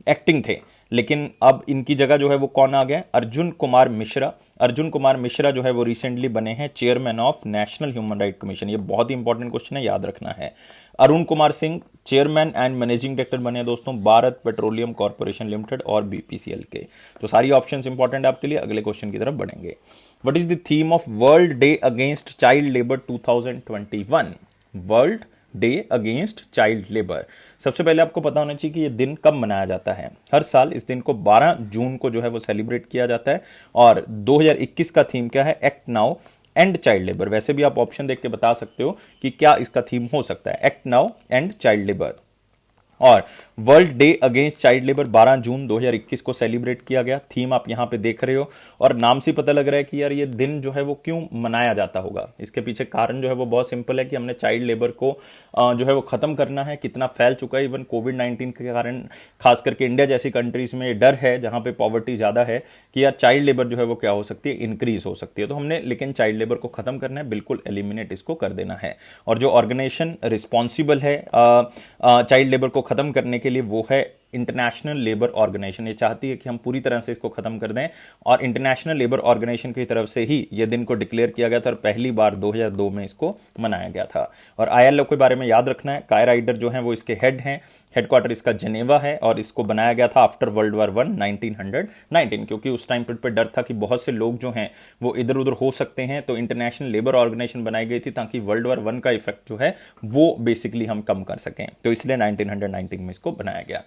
एक्टिंग थे। लेकिन अब इनकी जगह जो है वो कौन आ गया? अर्जुन कुमार मिश्रा। अर्जुन कुमार मिश्रा जो है वो रिसेंटली बने हैं chairman of national human right commission. ये बहुत ही इंपॉर्टेंट क्वेश्चन है, याद रखना है। Arun Kumar Singh chairman and managing director बने हैं दोस्तों भारत पेट्रोलियम कॉर्पोरेशन लिमिटेड और BPCL के। तो सारी ऑप्शंस इंपॉर्टेंट है आपके लिए। अगले क्वेश्चन की तरफ बढ़ेंगे। What is the theme of world day against child labour 2021? World day against child labour. सबसे पहले आपको पता होना चाहिए कि ये दिन कब मनाया जाता है। हर साल इस दिन को 12 जून को जो है वो सेलिब्रेट किया जाता है। और 2021 का थीम क्या है? Act now end child labour. वैसे भी आप ऑप्शन देख के बता सकते हो कि क्या इसका थीम हो सकता है, act now end child labour. और world day against child labour 12 जून 2021 को सेलिब्रेट किया गया। थीम आप यहां पे देख रहे हो, और नाम से पता लग रहा है कि यार ये दिन जो है वो क्यों मनाया जाता होगा। इसके पीछे कारण जो है वो बहुत सिंपल है कि हमने चाइल्ड लेबर को जो है वो खत्म करना है। कितना फैल चुका है, इवन कोविड-19 के कारण खास करके इंडिया जैसी कंट्रीज में डर है जहां पे पॉवर्टी ज्यादा है कि यार चाइल्ड लेबर जो है वो क्या हो सकती है, इंक्रीज हो सकती है। तो हमने लेकिन चाइल्ड लेबर को खत्म करना है, बिल्कुल एलिमिनेट इसको कर देना है। और जो ऑर्गेनाइजेशन रिस्पॉन्सिबल है चाइल्ड लेबर को खत्म करने के लिए वो है इंटरनेशनल लेबर ऑर्गेनाइजेशन ये चाहती है कि हम पूरी तरह से इसको खत्म कर दें, और इंटरनेशनल लेबर ऑर्गेनाइजेशन की तरफ से ही यह दिन को डिक्लेयर किया गया था और पहली बार 2002 में इसको मनाया गया था। और आईएलओ के बारे में याद रखना है, काय राइडर जो है वो इसके हेड हैं, हेडक्वार्टर इसका जेनेवा है, और इसको बनाया गया था आफ्टर वर्ल्ड वार वन 1919, क्योंकि उस टाइम पर डर था कि बहुत से लोग जो हैं वो इधर उधर हो सकते हैं, तो इंटरनेशनल लेबर ऑर्गेनाइजेशन बनाई गई थी ताकि वर्ल्ड वार वन का इफेक्ट जो है वो बेसिकली हम कम कर सकें, तो इसलिए 1919 में इसको बनाया गया।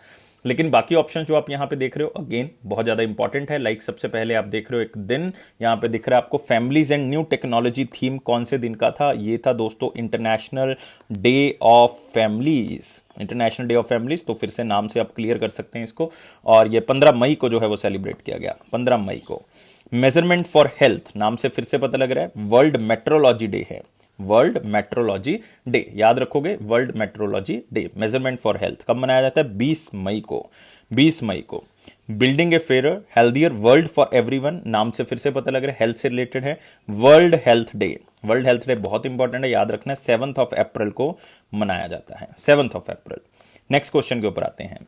लेकिन बाकी ऑप्शन जो आप यहां पे देख रहे हो अगेन बहुत ज्यादा इंपॉर्टेंट है। लाइक सबसे पहले आप देख रहे हो एक दिन, यहां पे दिख रहा है आपको families and new technology theme कौन से दिन का था, ये था दोस्तों international day of families, international day of families. तो फिर से नाम से आप क्लियर कर सकते हैं इसको, और ये 15 मई को जो है वो सेलिब्रेट किया गया, 15 मई को। मेजरमेंट फॉर हेल्थ नाम से फिर से पता लग रहा है वर्ल्ड मेट्रोलॉजी डे है, वर्ल्ड मेट्रोलॉजी डे, याद रखोगे world metrology day. Measurement for health कब मनाया जाता है, 20 मई को, 20 मई को। Building a fair healthier world for everyone नाम से फिर से पता लग रहा है हेल्थ से रिलेटेड है, world health day. World health day बहुत इंपॉर्टेंट है, याद रखना है 7 अप्रैल को मनाया जाता है, 7 अप्रैल। नेक्स्ट क्वेश्चन के ऊपर आते हैं।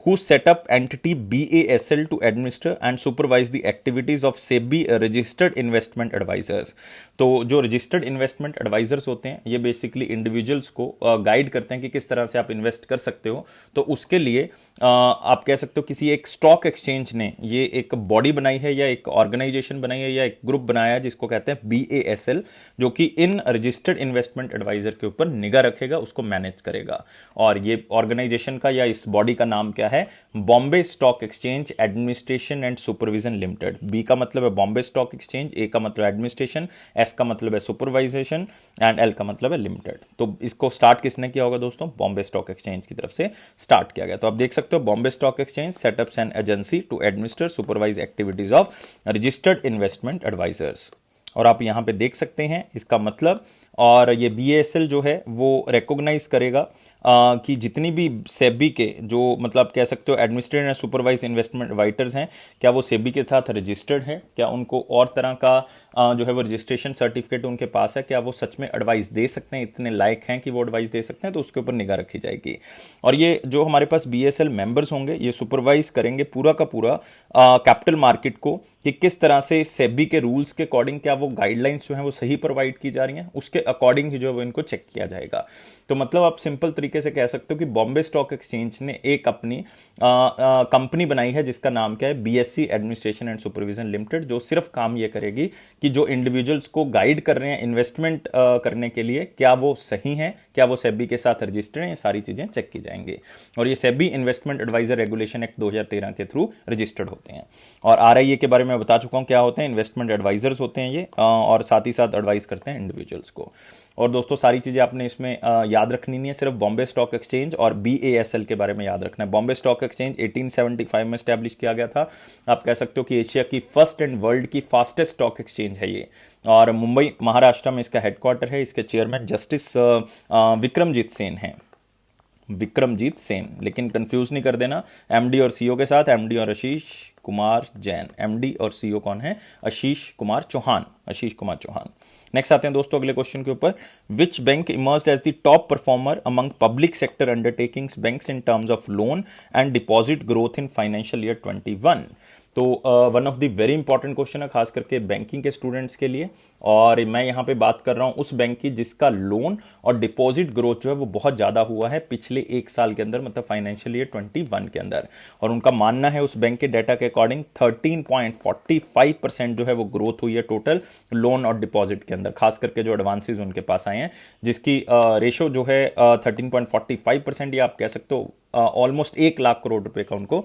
Who set up entity BASL to administer and supervise the activities of SEBI registered investment advisors। तो जो रजिस्टर्ड इन्वेस्टमेंट एडवाइजर्स होते हैं ये बेसिकली इंडिविजुअल्स को गाइड करते हैं कि किस तरह से आप इन्वेस्ट कर सकते हो। तो उसके लिए आप कह सकते हो किसी एक स्टॉक एक्सचेंज ने ये एक बॉडी बनाई है या एक ऑर्गेनाइजेशन बनाई है या एक ग्रुप बनाया है जिसको कहते हैं BASL, जो कि इन रजिस्टर्ड इन्वेस्टमेंट एडवाइजर के ऊपर निगाह रखेगा, उसको मैनेज करेगा। और ये ऑर्गेनाइजेशन का या इस बॉडी का नाम क्या है, Bombay stock exchange administration and supervision limited. B का मतलब है बॉम्बे स्टॉक एक्सचेंज, ए का मतलब एडमिनिस्ट्रेशन, एस का मतलब है सुपरवाइजेशन एंड एल का मतलब है लिमिटेड। तो इसको स्टार्ट किसने किया होगा दोस्तों, बॉम्बे स्टॉक एक्सचेंज की तरफ से स्टार्ट किया गया। तो आप देख सकते हो Bombay stock exchange setups an agency to administer supervise activities of registered investment advisers. और आप यहां पे देख सकते हैं इसका मतलब, और ये BASL जो है वो रिकॉग्नाइज करेगा कि जितनी भी सेबी के जो मतलब कह सकते हो administered and supervise investment advisers हैं, क्या वो सेबी के साथ रजिस्टर्ड है, क्या उनको और तरह का जो है वो रजिस्ट्रेशन सर्टिफिकेट उनके पास है, क्या वो सच में एडवाइस दे सकते हैं, इतने लायक हैं कि वो एडवाइस दे सकते हैं, तो उसके ऊपर निगाह रखी जाएगी। और ये जो हमारे पास BASL मेंबर्स होंगे ये सुपरवाइज करेंगे पूरा का पूरा कैपिटल मार्केट को कि किस तरह से सेबी के रूल्स के अकॉर्डिंग क्या वो गाइडलाइंस जो है वो सही प्रोवाइड की जा रही हैं, उसके अकॉर्डिंग ही जो है वो इनको चेक किया जाएगा। तो मतलब आप सिंपल तरीके से कह सकते हो कि बॉम्बे स्टॉक एक्सचेंज ने एक अपनी कंपनी बनाई है जिसका नाम क्या है, BSE administration and supervision limited, जो सिर्फ काम ये करेगी कि जो इंडिविजुअल्स को गाइड कर रहे हैं इन्वेस्टमेंट करने के लिए क्या वो सही हैं, क्या वो सेबी के साथ रजिस्टर्ड हैं, ये सारी चीजें चेक की जाएंगी। और ये SEBI investment adviser regulation act 2013 के थ्रू रजिस्टर्ड होते हैं। और RIA के बारे में बता चुका हूं क्या होते हैं, इन्वेस्टमेंट एडवाइजर्स होते हैं ये, और साथ ही साथ एडवाइस करते हैं इंडिविजुअल्स को। और दोस्तों सारी चीजें आपने इसमें याद रखनी नहीं है, सिर्फ बॉम्बे स्टॉक एक्सचेंज और BASL के बारे में याद रखना है। बॉम्बे स्टॉक एक्सचेंज 1875 में स्टैब्लिश किया गया था। आप कह सकते हो कि एशिया की फर्स्ट एंड वर्ल्ड की फास्टेस्ट स्टॉक एक्सचेंज है ये, और मुंबई महाराष्ट्र में इसका हेडक्वार्टर है। इसके चेयरमैन जस्टिस विक्रमजीत सेन हैं, विक्रमजीत सेन, लेकिन कंफ्यूज नहीं कर देना MD और CEO के साथ। MD और आशीष कुमार जैन, MD और CEO कौन है, आशीष कुमार चौहान, आशीष कुमार चौहान। नेक्स्ट आते हैं दोस्तों अगले क्वेश्चन के ऊपर। Which bank emerged as the top performer among public sector undertakings banks in terms of loan and deposit growth in financial year 21। तो one of the very important question है खास करके बैंकिंग के स्टूडेंट्स के लिए, और मैं यहां पे बात कर रहा हूं उस बैंक की जिसका लोन और डिपॉजिट ग्रोथ जो है वो बहुत ज्यादा हुआ है पिछले एक साल के अंदर, मतलब फाइनेंशियल ईयर 21 के अंदर। और उनका मानना है उस बैंक के डाटा के अकॉर्डिंग 13.45% जो है वो ग्रोथ हुई है टोटल लोन और डिपॉजिट के अंदर, खास करके जो एडवांसेस उनके पास आए हैं जिसकी रेशो जो है 13.45%, ये आप कह सकते हो ऑलमोस्ट 1 लाख करोड़ रुपए का उनको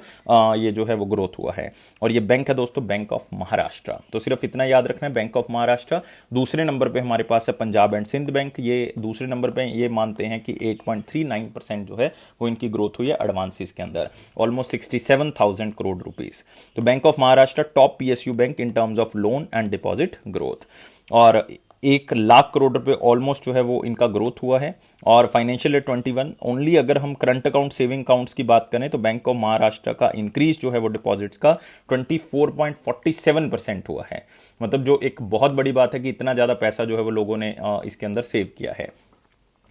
ये जो है वो ग्रोथ हुआ है। और ये बैंक है दोस्तों बैंक ऑफ महाराष्ट्र। तो सिर्फ इतना याद रखना है, बैंक ऑफ महाराष्ट्र। दूसरे नंबर पे हमारे पास है पंजाब एंड सिंध बैंक, ये दूसरे नंबर पे ये मानते हैं कि 8.39% जो है वो इनकी ग्रोथ हुई है एडवांसेस के अंदर, ऑलमोस्ट 67,000 करोड़ रुपीस। तो bank of Maharashtra top PSU bank in terms of loan and deposit growth, और 1 लाख करोड़ रुपए ऑलमोस्ट जो है वो इनका ग्रोथ हुआ है। और फाइनेंशियल ईयर 21 ओनली अगर हम करंट अकाउंट सेविंग अकाउंट्स की बात करें तो बैंक ऑफ महाराष्ट्र का इंक्रीज जो है वो डिपॉजिट्स का 24.47% हुआ है, मतलब जो एक बहुत बड़ी बात है कि इतना ज्यादा पैसा जो है वो लोगों ने इसके अंदर सेव किया है।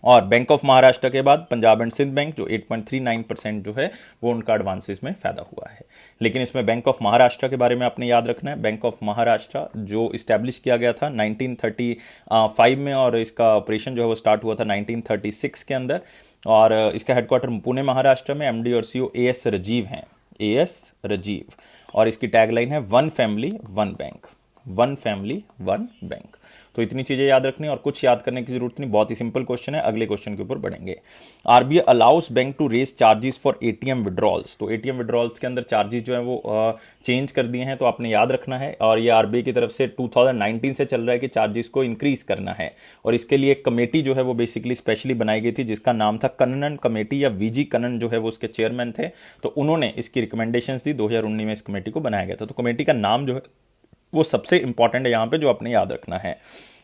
और बैंक ऑफ महाराष्ट्र के बाद पंजाब एंड सिंध बैंक जो 8.39% जो है वो उनका एडवांसेस में फायदा हुआ है। लेकिन इसमें बैंक ऑफ महाराष्ट्र के बारे में आपने याद रखना है। बैंक ऑफ महाराष्ट्र जो इस्टेब्लिश किया गया था 1935 में और इसका ऑपरेशन जो है वो स्टार्ट हुआ था 1936 के अंदर। और इसका हेडक्वार्टर पुणे महाराष्ट्र में। एमडी और सीईओ एएस राजीव हैं, एएस राजीव। और इसकी टैगलाइन है one family one bank, one family one bank. तो इतनी चीजें याद रखनी और कुछ याद करने की जरूरत नहीं, बहुत ही सिंपल क्वेश्चन है। अगले क्वेश्चन के ऊपर बढ़ेंगे। RBI allows bank to raise charges for ATM withdrawals. तो एटीएम विड्रॉल्स के अंदर चार्जेस जो है वो चेंज कर दिए हैं, तो आपने याद रखना है। और ये आरबीआई की तरफ से 2019 से चल रहा है कि चार्जेस को इंक्रीज करना है। और इसके लिए एक कमेटी जो है वो बेसिकली स्पेशली बनाई गई थी जिसका नाम था कन्नन कमेटी, या वीजी कन्नन जो है वो उसके चेयरमैन थे। तो उन्होंने इसकी रिकमेंडेशंस दी, 2019 में इस कमेटी को बनाया गया था। तो कमेटी का नाम जो है वो सबसे इंपॉर्टेंट है यहां पे, जो आपने याद रखना है।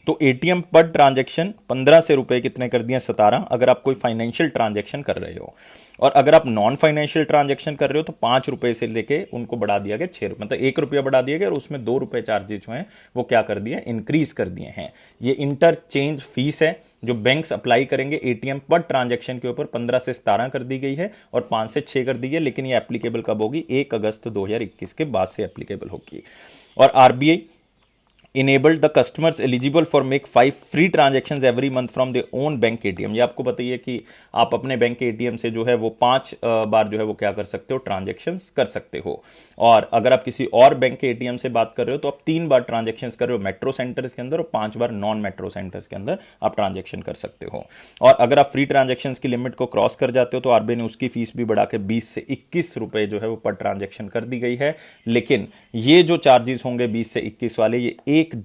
तो एटीएम पर ट्रांजैक्शन 15 से रुपए कितने कर दिए, 17, अगर आप कोई फाइनेंशियल ट्रांजैक्शन कर रहे हो। और अगर आप नॉन फाइनेंशियल ट्रांजैक्शन कर रहे हो तो 5 रुपए से लेके उनको बढ़ा दिया गया 6 रुपए, मतलब 1 रुपया बढ़ा दिया गया और उसमें 2 रुपए चार्जेस जो हैं वो क्या कर दिए, इंक्रीज कर दिए हैं। ये इंटरचेंज फीस है जो बैंक्स अप्लाई करेंगे एटीएम पर ट्रांजैक्शन के ऊपर, 15 से 17 कर दी गई है और 5 से 6 कर दी गई है। लेकिन ये एप्लीकेबल कब होगी, 1 अगस्त 2021 के बाद से एप्लीकेबल होगी। और RBI enabled the customers eligible for make 5 free transactions every month from their own bank ATM. ये आपको बताइए कि आप अपने बैंक के एटीएम से जो है वो 5 बार जो है वो क्या कर सकते हो, ट्रांजैक्शंस कर सकते हो। और अगर आप किसी और बैंक के एटीएम से बात कर रहे हो तो आप 3 बार ट्रांजैक्शंस कर रहे हो मेट्रो सेंटर्स के अंदर और 5 बार नॉन मेट्रो सेंटर्स के अंदर आप ट्रांजैक्शन कर सकते हो। और अगर आप फ्री ट्रांजैक्शंस की लिमिट को क्रॉस कर जाते हो तो आरबीआई ने उसकी फीस भी बढ़ा के 20 से 21 रुपए जो है वो पर ट्रांजैक्शन कर दी गई है। लेकिन ये जो चार्जेस होंगे 20 से 21 वाले, ये 1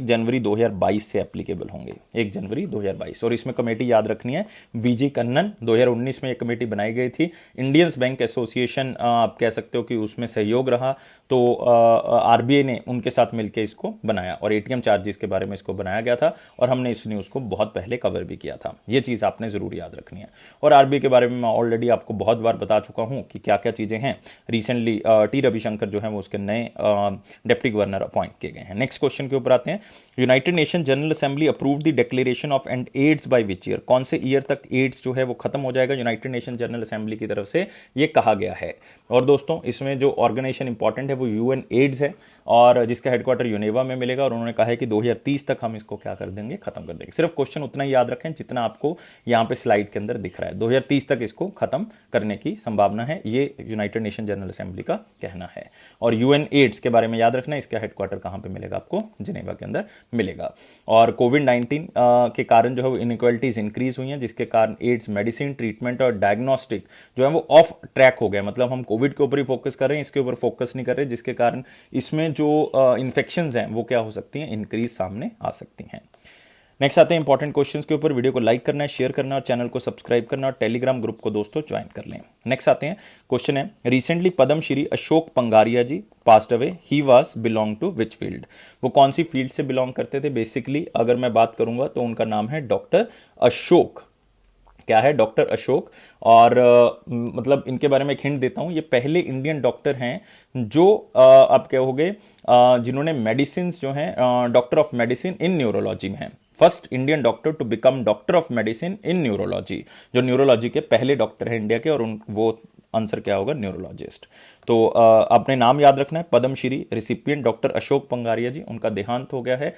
जनवरी 2022 से एप्लीकेबल होंगे, 1 जनवरी 2022। और इसमें कमेटी याद रखनी है वीजी कन्नन, 2019 में ये कमेटी बनाई गई थी। इंडियंस बैंक एसोसिएशन आप कह सकते हो कि उसमें सहयोग रहा, तो आरबीआई ने उनके साथ मिलकर इसको बनाया और एटीएम चार्जेस के बारे में इसको बनाया गया था और हमने इस न्यूज़ को बहुत पहले कवर भी किया था। ये चीज़ आपने ज़रूर याद रखनी है। और आरबीआई के बारे में मैं ऑलरेडी आपको बहुत बार बता चुका हूँ कि क्या क्या चीज़ें हैं। रिसेंटली टी रविशंकर जो है वो उसके नए डिप्टी गवर्नर अपॉइंट किए गए हैं। नेक्स्ट क्वेश्चन के ऊपर आते हैं। United Nation general assembly approve the declaration of end AIDS by which year. कौन से ईयर तक एड्स जो है वो खत्म हो जाएगा, यूनाइटेड नेशन जनरल असेंबली की तरफ से ये कहा गया है। और दोस्तों इसमें जो ऑर्गेनाइजेशन इंपॉर्टेंट है वो यूएन एड्स है और जिसका हेडक्वार्टर यूनेवा में मिलेगा। और उन्होंने कहा है कि 2030 तक हम इसको क्या कर देंगे, खत्म कर देंगे। सिर्फ क्वेश्चन उतना ही याद रखें जितना आपको यहां पे स्लाइड के अंदर दिख रहा है, 2030 तक इसको खत्म करने की संभावना है, ये यूनाइटेड नेशन जनरल असेंबली का कहना है। और यूएन एड्स के बारे में याद रखना, इसका हेडक्वार्टर कहां पे मिलेगा, आपको जिनेवा के अंदर मिलेगा। और कोविड-19 के कारण जो है वो इनइक्वालिटीज इंक्रीज हुई हैं, जिसके कारण एड्स मेडिसिन, ट्रीटमेंट और डायग्नोस्टिक जो है वो ऑफ ट्रैक हो गए। मतलब हम कोविड के ऊपर ही फोकस कर रहे हैं, इसके ऊपर फोकस नहीं कर रहे, जिसके कारण इसमें जो इन्फेक्शंस हैं वो क्या हो सकती हैं, इंक्रीज सामने आ सकती हैं। नेक्स्ट आते हैं इंपॉर्टेंट क्वेश्चंस के ऊपर। वीडियो को लाइक करना है, शेयर करना और चैनल को सब्सक्राइब करना और टेलीग्राम ग्रुप को दोस्तों ज्वाइन कर लें। नेक्स्ट आते हैं, क्वेश्चन है recently Padma Shri Ashok Panagariya ji passed away, he was belong to which field. वो कौन सी फील्ड से बिलोंग करते थे? बेसिकली अगर मैं बात करूंगा तो उनका नाम है डॉक्टर अशोक। क्या है? डॉक्टर अशोक। और मतलब इनके बारे में एक हिंट देता हूं, ये पहले इंडियन डॉक्टर हैं जो आप कहोगे जिन्होंने मेडिसिन जो हैं doctor of medicine in neurology में है। First Indian doctor to become doctor of medicine in neurology, जो न्यूरोलॉजी के पहले डॉक्टर हैं इंडिया के, और वो आंसर क्या होगा, न्यूरोलॉजिस्ट। तो अपने नाम याद रखना है, पद्मश्री रिसिपिएंट डॉक्टर अशोक पंगारिया जी, उनका देहांत हो गया है।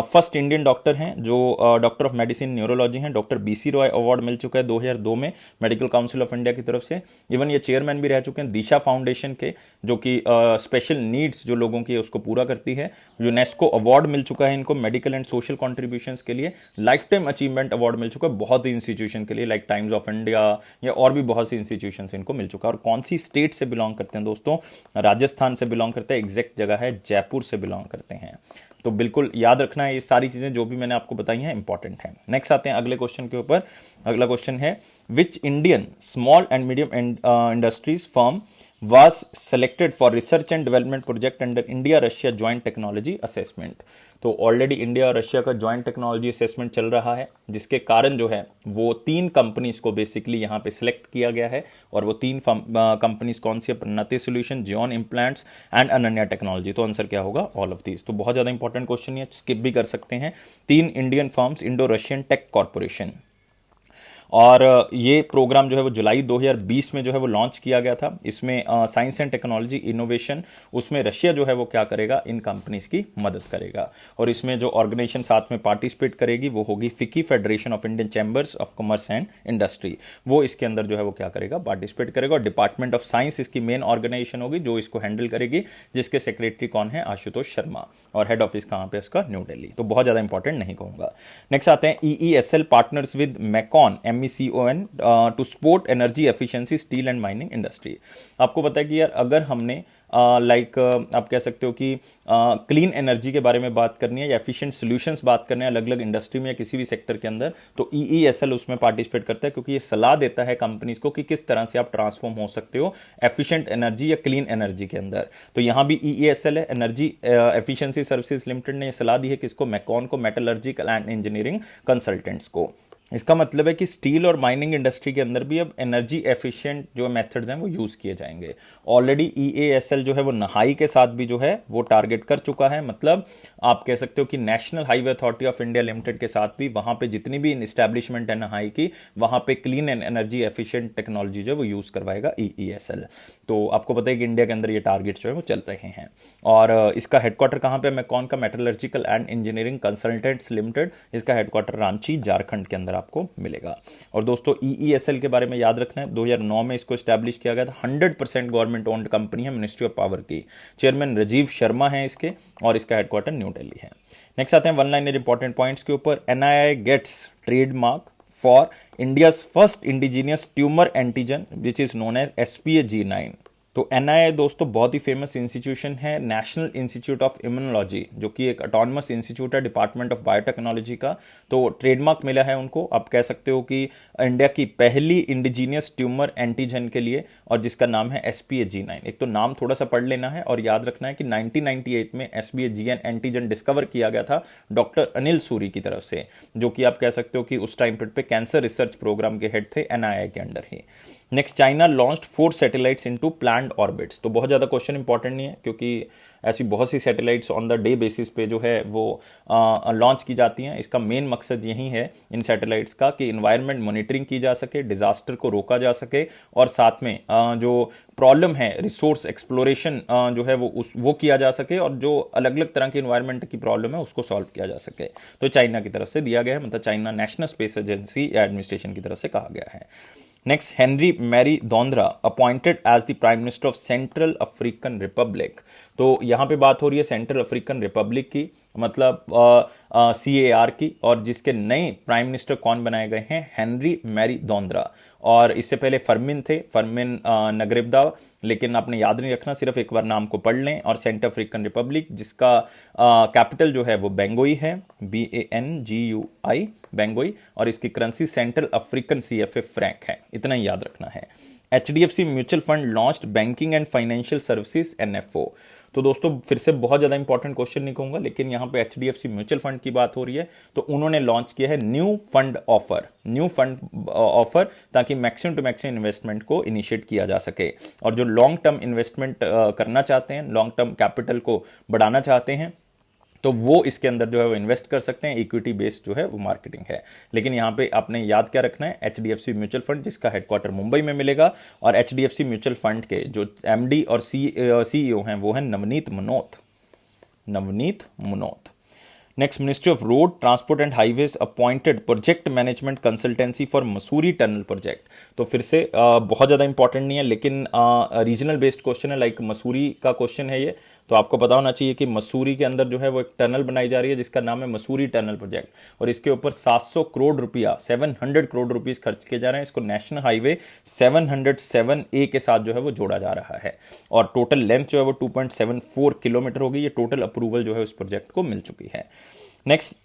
फर्स्ट इंडियन डॉक्टर हैं जो डॉक्टर ऑफ मेडिसिन न्यूरोलॉजी हैं। डॉक्टर बीसी रॉय अवार्ड मिल चुका है 2002 में मेडिकल काउंसिल ऑफ इंडिया की तरफ से। इवन ये चेयरमैन भी रह चुके हैं दिशा फाउंडेशन के, जो कि स्पेशल नीड्स जो लोगों की है उसको पूरा करती है। यूनेस्को अवार्ड मिल चुका है इनको मेडिकल एंड सोशल कॉन्ट्रीब्यूशंस के लिए। लाइफ टाइम अचीवमेंट अवार्ड मिल चुका है बहुत ही इंस्टीट्यूशन के लिए, लाइक टाइम्स ऑफ इंडिया या और भी बहुत सी इंस्टीट्यूशन इनको मिल चुका है। और कौन सी स्टेट से बिलोंग करते हैं दोस्तों? राजस्थान से बिलोंग करते हैं, एग्जैक्ट जगह है जयपुर से बिलोंग करते हैं। तो बिल्कुल याद रखना है, ये सारी चीजें जो भी मैंने आपको बताई हैं इंपॉर्टेंट हैं। नेक्स्ट आते हैं अगले क्वेश्चन के ऊपर। अगला क्वेश्चन है which Indian small and medium industries firm was selected for research and development project under India Russia joint technology assessment। तो ऑलरेडी इंडिया और रशिया का जॉइंट टेक्नोलॉजी असेसमेंट चल रहा है, जिसके कारण जो है वो 3 कंपनीज को बेसिकली यहां पे सिलेक्ट किया गया है। और वो 3 कंपनीज कौन सी है? Pranati solution, Zeon implants and Ananya technology. तो आंसर क्या होगा? All of these. तो बहुत ज्यादा इंपॉर्टेंट क्वेश्चन है, स्किप भी कर सकते हैं। 3 Indian firms, Indo Russian tech corporation. और ये प्रोग्राम जो है वो जुलाई 2020 में जो है वो लॉन्च किया गया था। इसमें साइंस एंड टेक्नोलॉजी इनोवेशन, उसमें रशिया जो है वो क्या करेगा? इन कंपनीज की मदद करेगा। और इसमें जो ऑर्गेनाइजेशन साथ में पार्टिसिपेट करेगी वो होगी फिकी, federation of Indian chambers of commerce and industry. वो इसके अंदर जो है वो क्या करेगा? पार्टिसिपेट करेगा। और डिपार्टमेंट ऑफ साइंस इसकी मेन ऑर्गेनाइजेशन होगी जो इसको हैंडल करेगी, जिसके सेक्रेटरी कौन है? आशुतोष शर्मा। और हेड ऑफिस कहां पे? इसका न्यू दिल्ली। तो बहुत ज्यादा इंपॉर्टेंट नहीं कहूंगा। नेक्स्ट आते हैं EESL partners with MECON MECON to support energy efficiency steel and mining industry. आपको पता है कि यार अगर हमने आप कह सकते हो कि क्लीन एनर्जी के बारे में बात करनी है या एफिशिएंट सॉल्यूशंस बात करनी है अलग अलग इंडस्ट्री में या किसी भी सेक्टर के अंदर, तो EESL उसमें पार्टिसिपेट करता है, क्योंकि ये सलाह देता है कंपनीज को कि किस तरह से आप ट्रांसफॉर्म हो सकते हो एफिशिएंट एनर्जी या क्लीन एनर्जी के अंदर। तो यहां भी EESL है, एनर्जी एफिशिएंसी सर्विसेज लिमिटेड ने यह सलाह दी है किसको? मैकॉन को, मेटलर्जिकल एंड इंजीनियरिंग कंसल्टेंट्स को। इसका मतलब है कि स्टील और माइनिंग इंडस्ट्री के अंदर भी अब एनर्जी एफिशिएंट जो मेथड्स हैं वो यूज किए जाएंगे। ऑलरेडी EASL जो है वो नहाई के साथ भी जो है वो टारगेट कर चुका है। मतलब आप कह सकते हो कि national highway authority of India limited के साथ भी वहां पे जितनी भी इस्टेब्लिशमेंट है नहाई की, वहां पे clean and energy efficient technology जो है वो यूज करवाएगा EESL। तो आपको पता है कि इंडिया के अंदर ये टारगेट जो है वो चल रहे हैं। और इसका हेडक्वार्टर कहां पे? मैकॉन का, metallurgical and engineering consultants limited, इसका हेडक्वार्टर रांची झारखंड के अंदर आपको मिलेगा। और दोस्तों EESL के बारे में याद रखना है, 2009 में इसको एस्टैब्लिश किया गया था। 100% गवर्नमेंट ओन्ड कंपनी है, मिनिस्ट्री ऑफ पावर की। चेयरमैन राजीव शर्मा है इसके, और इसका हेडक्वार्टर न्यू दिल्ली है। नेक्स्ट आते हैं वन लाइनर इंपॉर्टेंट पॉइंट्स के ऊपर। NII gets trademark for India's first indigenous tumour antigen which is known as SPA-G9। तो NII दोस्तों बहुत ही फेमस इंस्टीट्यूशन है, नेशनल इंस्टीट्यूट ऑफ इम्यूनोलॉजी, जो कि एक ऑटोनमस इंस्टीट्यूट है डिपार्टमेंट ऑफ बायोटेक्नोलॉजी का। तो ट्रेडमार्क मिला है उनको। आप कह सकते हो कि इंडिया की पहली इंडिजीनियस ट्यूमर एंटीजन के लिए, और जिसका नाम है SPA-G9। एक तो नाम थोड़ा सा पढ़ लेना है और याद रखना है कि 1998 में SPA-G9 एंटीजन डिस्कवर किया गया था डॉक्टर अनिल सूरी की तरफ से, जो कि आप कह सकते हो कि उस टाइम पे कैंसर रिसर्च प्रोग्राम के हेड थे NII के अंडर ही। Next, China launched 4 satellites into planned orbits. तो बहुत ज़्यादा क्वेश्चन इंपॉर्टेंट नहीं है, क्योंकि ऐसी बहुत सी satellites on the day basis पे जो है वो लॉन्च की जाती हैं। इसका मेन मकसद यही है इन सैटेलाइट्स का कि इन्वायरमेंट मॉनिटरिंग की जा सके, डिजास्टर को रोका जा सके, और साथ में जो प्रॉब्लम है रिसोर्स एक्सप्लोरेशन जो है वो किया जा सके, और जो अलग अलग तरह की इन्वायरमेंट की प्रॉब्लम है उसको सॉल्व किया जा सके। तो चाइना की तरफ से दिया गया है, मतलब चाइना नेशनल स्पेस एजेंसी या एडमिनिस्ट्रेशन की तरफ से कहा गया है। Next, Henri Marie Dondra appointed as the prime minister of Central African Republic. तो यहां पे बात हो रही है सेंट्रल अफ्रीकन रिपब्लिक की, मतलब CAR की, और जिसके नए प्राइम मिनिस्टर कौन बनाए गए हैं? Henri Marie Dondra. और इससे पहले फरमिन थे, फरमिन नगरेबदा, लेकिन आपने याद नहीं रखना, सिर्फ एक बार नाम को पढ़ लें। और सेंट्रल अफ्रीकन रिपब्लिक, जिसका कैपिटल जो है वो बेंगोई है, BANGUI, बेंगोई, और इसकी currency central African CFA Frank है। इतना ही याद रखना है। HDFC mutual fund launched banking and financial services NFO। तो दोस्तों फिर से बहुत ज्यादा इंपॉर्टेंट क्वेश्चन नहीं कहूंगा, लेकिन यहां पे HDFC म्यूचुअल फंड की बात हो रही है, तो उन्होंने लॉन्च किया है न्यू फंड ऑफर, ताकि मैक्सिमम टू मैक्सिमम इन्वेस्टमेंट को इनिशिएट किया जा सके। और जो लॉन्ग टर्म इन्वेस्टमेंट करना चाहते हैं, लॉन्ग टर्म कैपिटल को बढ़ाना चाहते हैं, तो वो इसके अंदर जो है वो इन्वेस्ट कर सकते हैं। इक्विटी बेस्ड जो है वो मार्केटिंग है। लेकिन यहां पे आपने याद क्या रखना है? HDFC म्यूचुअल फंड, जिसका हेडक्वार्टर मुंबई में मिलेगा। और HDFC म्यूचुअल फंड के जो MD और CEO हैं वो हैं Navneet Munot. Next, ministry of road transport and highways appointed project management consultancy for Mussoorie tunnel project. तो फिर से बहुत ज्यादा इंपॉर्टेंट नहीं है, लेकिन रीजनल बेस्ड क्वेश्चन है, लाइक मसूरी का क्वेश्चन है ये। तो आपको पता होना चाहिए कि मसूरी के अंदर जो है वो एक टनल बनाई जा रही है, जिसका नाम है मसूरी टनल प्रोजेक्ट, और इसके ऊपर 700 करोड़ रुपया, 700 करोड़ रुपीस खर्च किए जा रहे हैं। इसको नेशनल हाईवे 707A के साथ जो है वो जोड़ा जा रहा है, और टोटल लेंथ जो है वो 2.74 किलोमीटर होगी। ये टोटल अप्रूवल जो है उस प्रोजेक्ट को मिल चुकी है। Next,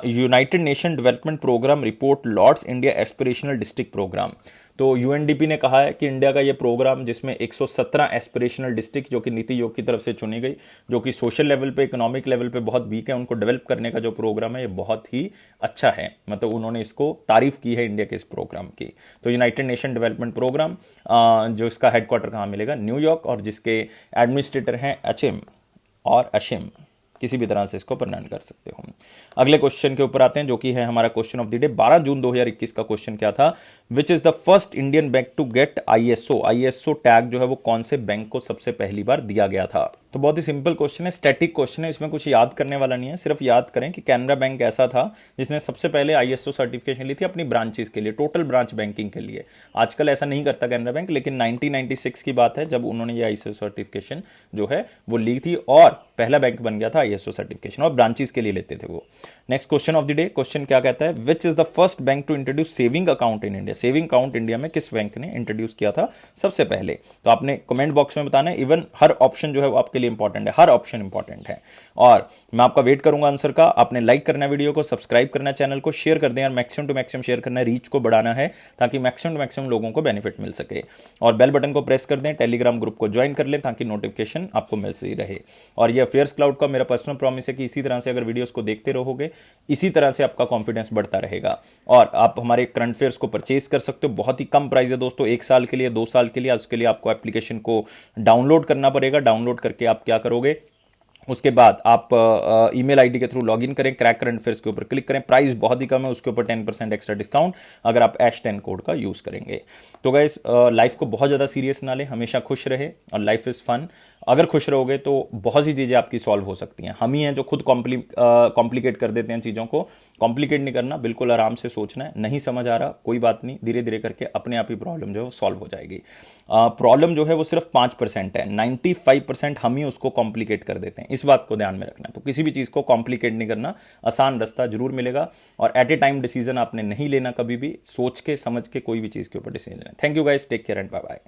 United Nation development programme report lauds India aspirational district programme. तो यूएनडीपी ने कहा है कि इंडिया का ये प्रोग्राम, जिसमें 117 एस्पिरेशनल डिस्ट्रिक्ट जो कि नीति आयोग की तरफ से चुनी गई, जो कि सोशल लेवल पे, इकोनॉमिक लेवल पे बहुत वीक है, उनको डेवलप करने का जो प्रोग्राम है ये बहुत ही अच्छा है। मतलब उन्होंने इसको तारीफ की है इंडिया के इस प्रोग्राम की। तो यूनाइटेड नेशन डेवलपमेंट प्रोग्राम, जो इसका हेडक्वार्टर कहाँ मिलेगा, न्यूयॉर्क, और जिसके एडमिनिस्ट्रेटर हैं अचिम और अशिम, किसी भी तरह से इसको प्रोनाउंस कर सकते हो। अगले क्वेश्चन के ऊपर आते हैं, जो कि है हमारा क्वेश्चन ऑफ द डे। 12 जून 2021 का क्वेश्चन क्या था? Which is the first Indian bank to get ISO? ISO tag जो है वो कौन से बैंक को सबसे पहली बार दिया गया था? तो बहुत ही सिंपल क्वेश्चन है, स्टैटिक क्वेश्चन है, इसमें कुछ याद करने वाला नहीं है। सिर्फ याद करें कि कैनरा बैंक ऐसा था जिसने सबसे पहले आईएसओ सर्टिफिकेशन ली थी अपनी ब्रांचेस के लिए, टोटल ब्रांच बैंकिंग के लिए। आजकल ऐसा नहीं करता कैनरा बैंक, लेकिन 1996 की बात है जब उन्होंने ये आईएसओ सर्टिफिकेशन जो है वो ली थी, और पहला बैंक बन गया था आईएसओ सर्टिफिकेशन, और ब्रांचेस के लिए लेते थे वो। Next question of the day, question क्या कहता है? Which is the first bank to introduce saving account in India? Saving account India में किस बैंक ने इंट्रोड्यूस किया था सबसे पहले? तो आपने कमेंट बॉक्स में बताना है। इवन हर ऑप्शन जो है वो आपके लिए इंपॉर्टेंट है, हर ऑप्शन इंपॉर्टेंट है, और मैं आपका वेट करूंगा आंसर का। आपने लाइक करना है वीडियो को, सब्सक्राइब करना है चैनल को, शेयर कर दें यार, मैक्सिमम टू मैक्सिमम शेयर करना है, रीच को बढ़ाना है ताकि मैक्सिमम टू मैक्सिमम लोगों को बेनिफिट मिल सके। और बेल बटन को प्रेस कर दें, टेलीग्राम ग्रुप को ज्वाइन कर लें ताकि नोटिफिकेशन आपको मिल सही रहे। और ये अफेयर्स क्लाउड का मेरा पर्सनल प्रॉमिस है कि इसी तरह से अगर वीडियोस को देखते रहोगे, इसी तरह से आपका कॉन्फिडेंस बढ़ता रहेगा। और आप हमारे करंट अफेयर्स को परचेज कर सकते हो, बहुत ही कम प्राइस है दोस्तों, 1 साल के लिए, 2 साल के लिए। उसके लिए आपको एप्लीकेशन को डाउनलोड करना पड़ेगा। डाउनलोड करके आप क्या करोगे, उसके बाद आप ईमेल आईडी के थ्रू लॉगिन करें, क्रैक करंट अफेयर्स के ऊपर क्लिक करें। प्राइस बहुत ही कम है, उसके ऊपर 10% एक्स्ट्रा डिस्काउंट अगर आप #10 कोड का यूज करेंगे। तो गाइस, लाइफ को बहुत ज्यादा सीरियस ना ले, हमेशा खुश रहे, और लाइफ इज फन। अगर खुश रहोगे तो बहुत सी चीजें आपकी सॉल्व हो सकती हैं। हम ही हैं जो खुद कॉम्प्लिकेट कर देते हैं चीजों को। कॉम्प्लिकेट नहीं करना, बिल्कुल आराम से सोचना है। नहीं समझ आ रहा, कोई बात नहीं, धीरे धीरे करके अपने आप ही प्रॉब्लम जो है वो सॉल्व हो जाएगी। प्रॉब्लम जो है वो सिर्फ 5% है, 95% हम ही उसको कॉम्प्लिकेट कर देते हैं। इस बात को ध्यान में रखना। तो किसी भी चीज को कॉम्प्लिकेट नहीं करना, आसान रास्ता जरूर मिलेगा। और एट ए टाइम डिसीजन आपने नहीं लेना, कभी भी सोच के समझ के कोई भी चीज के ऊपर डिसीजन लेना। Thank you guys, take care and bye bye.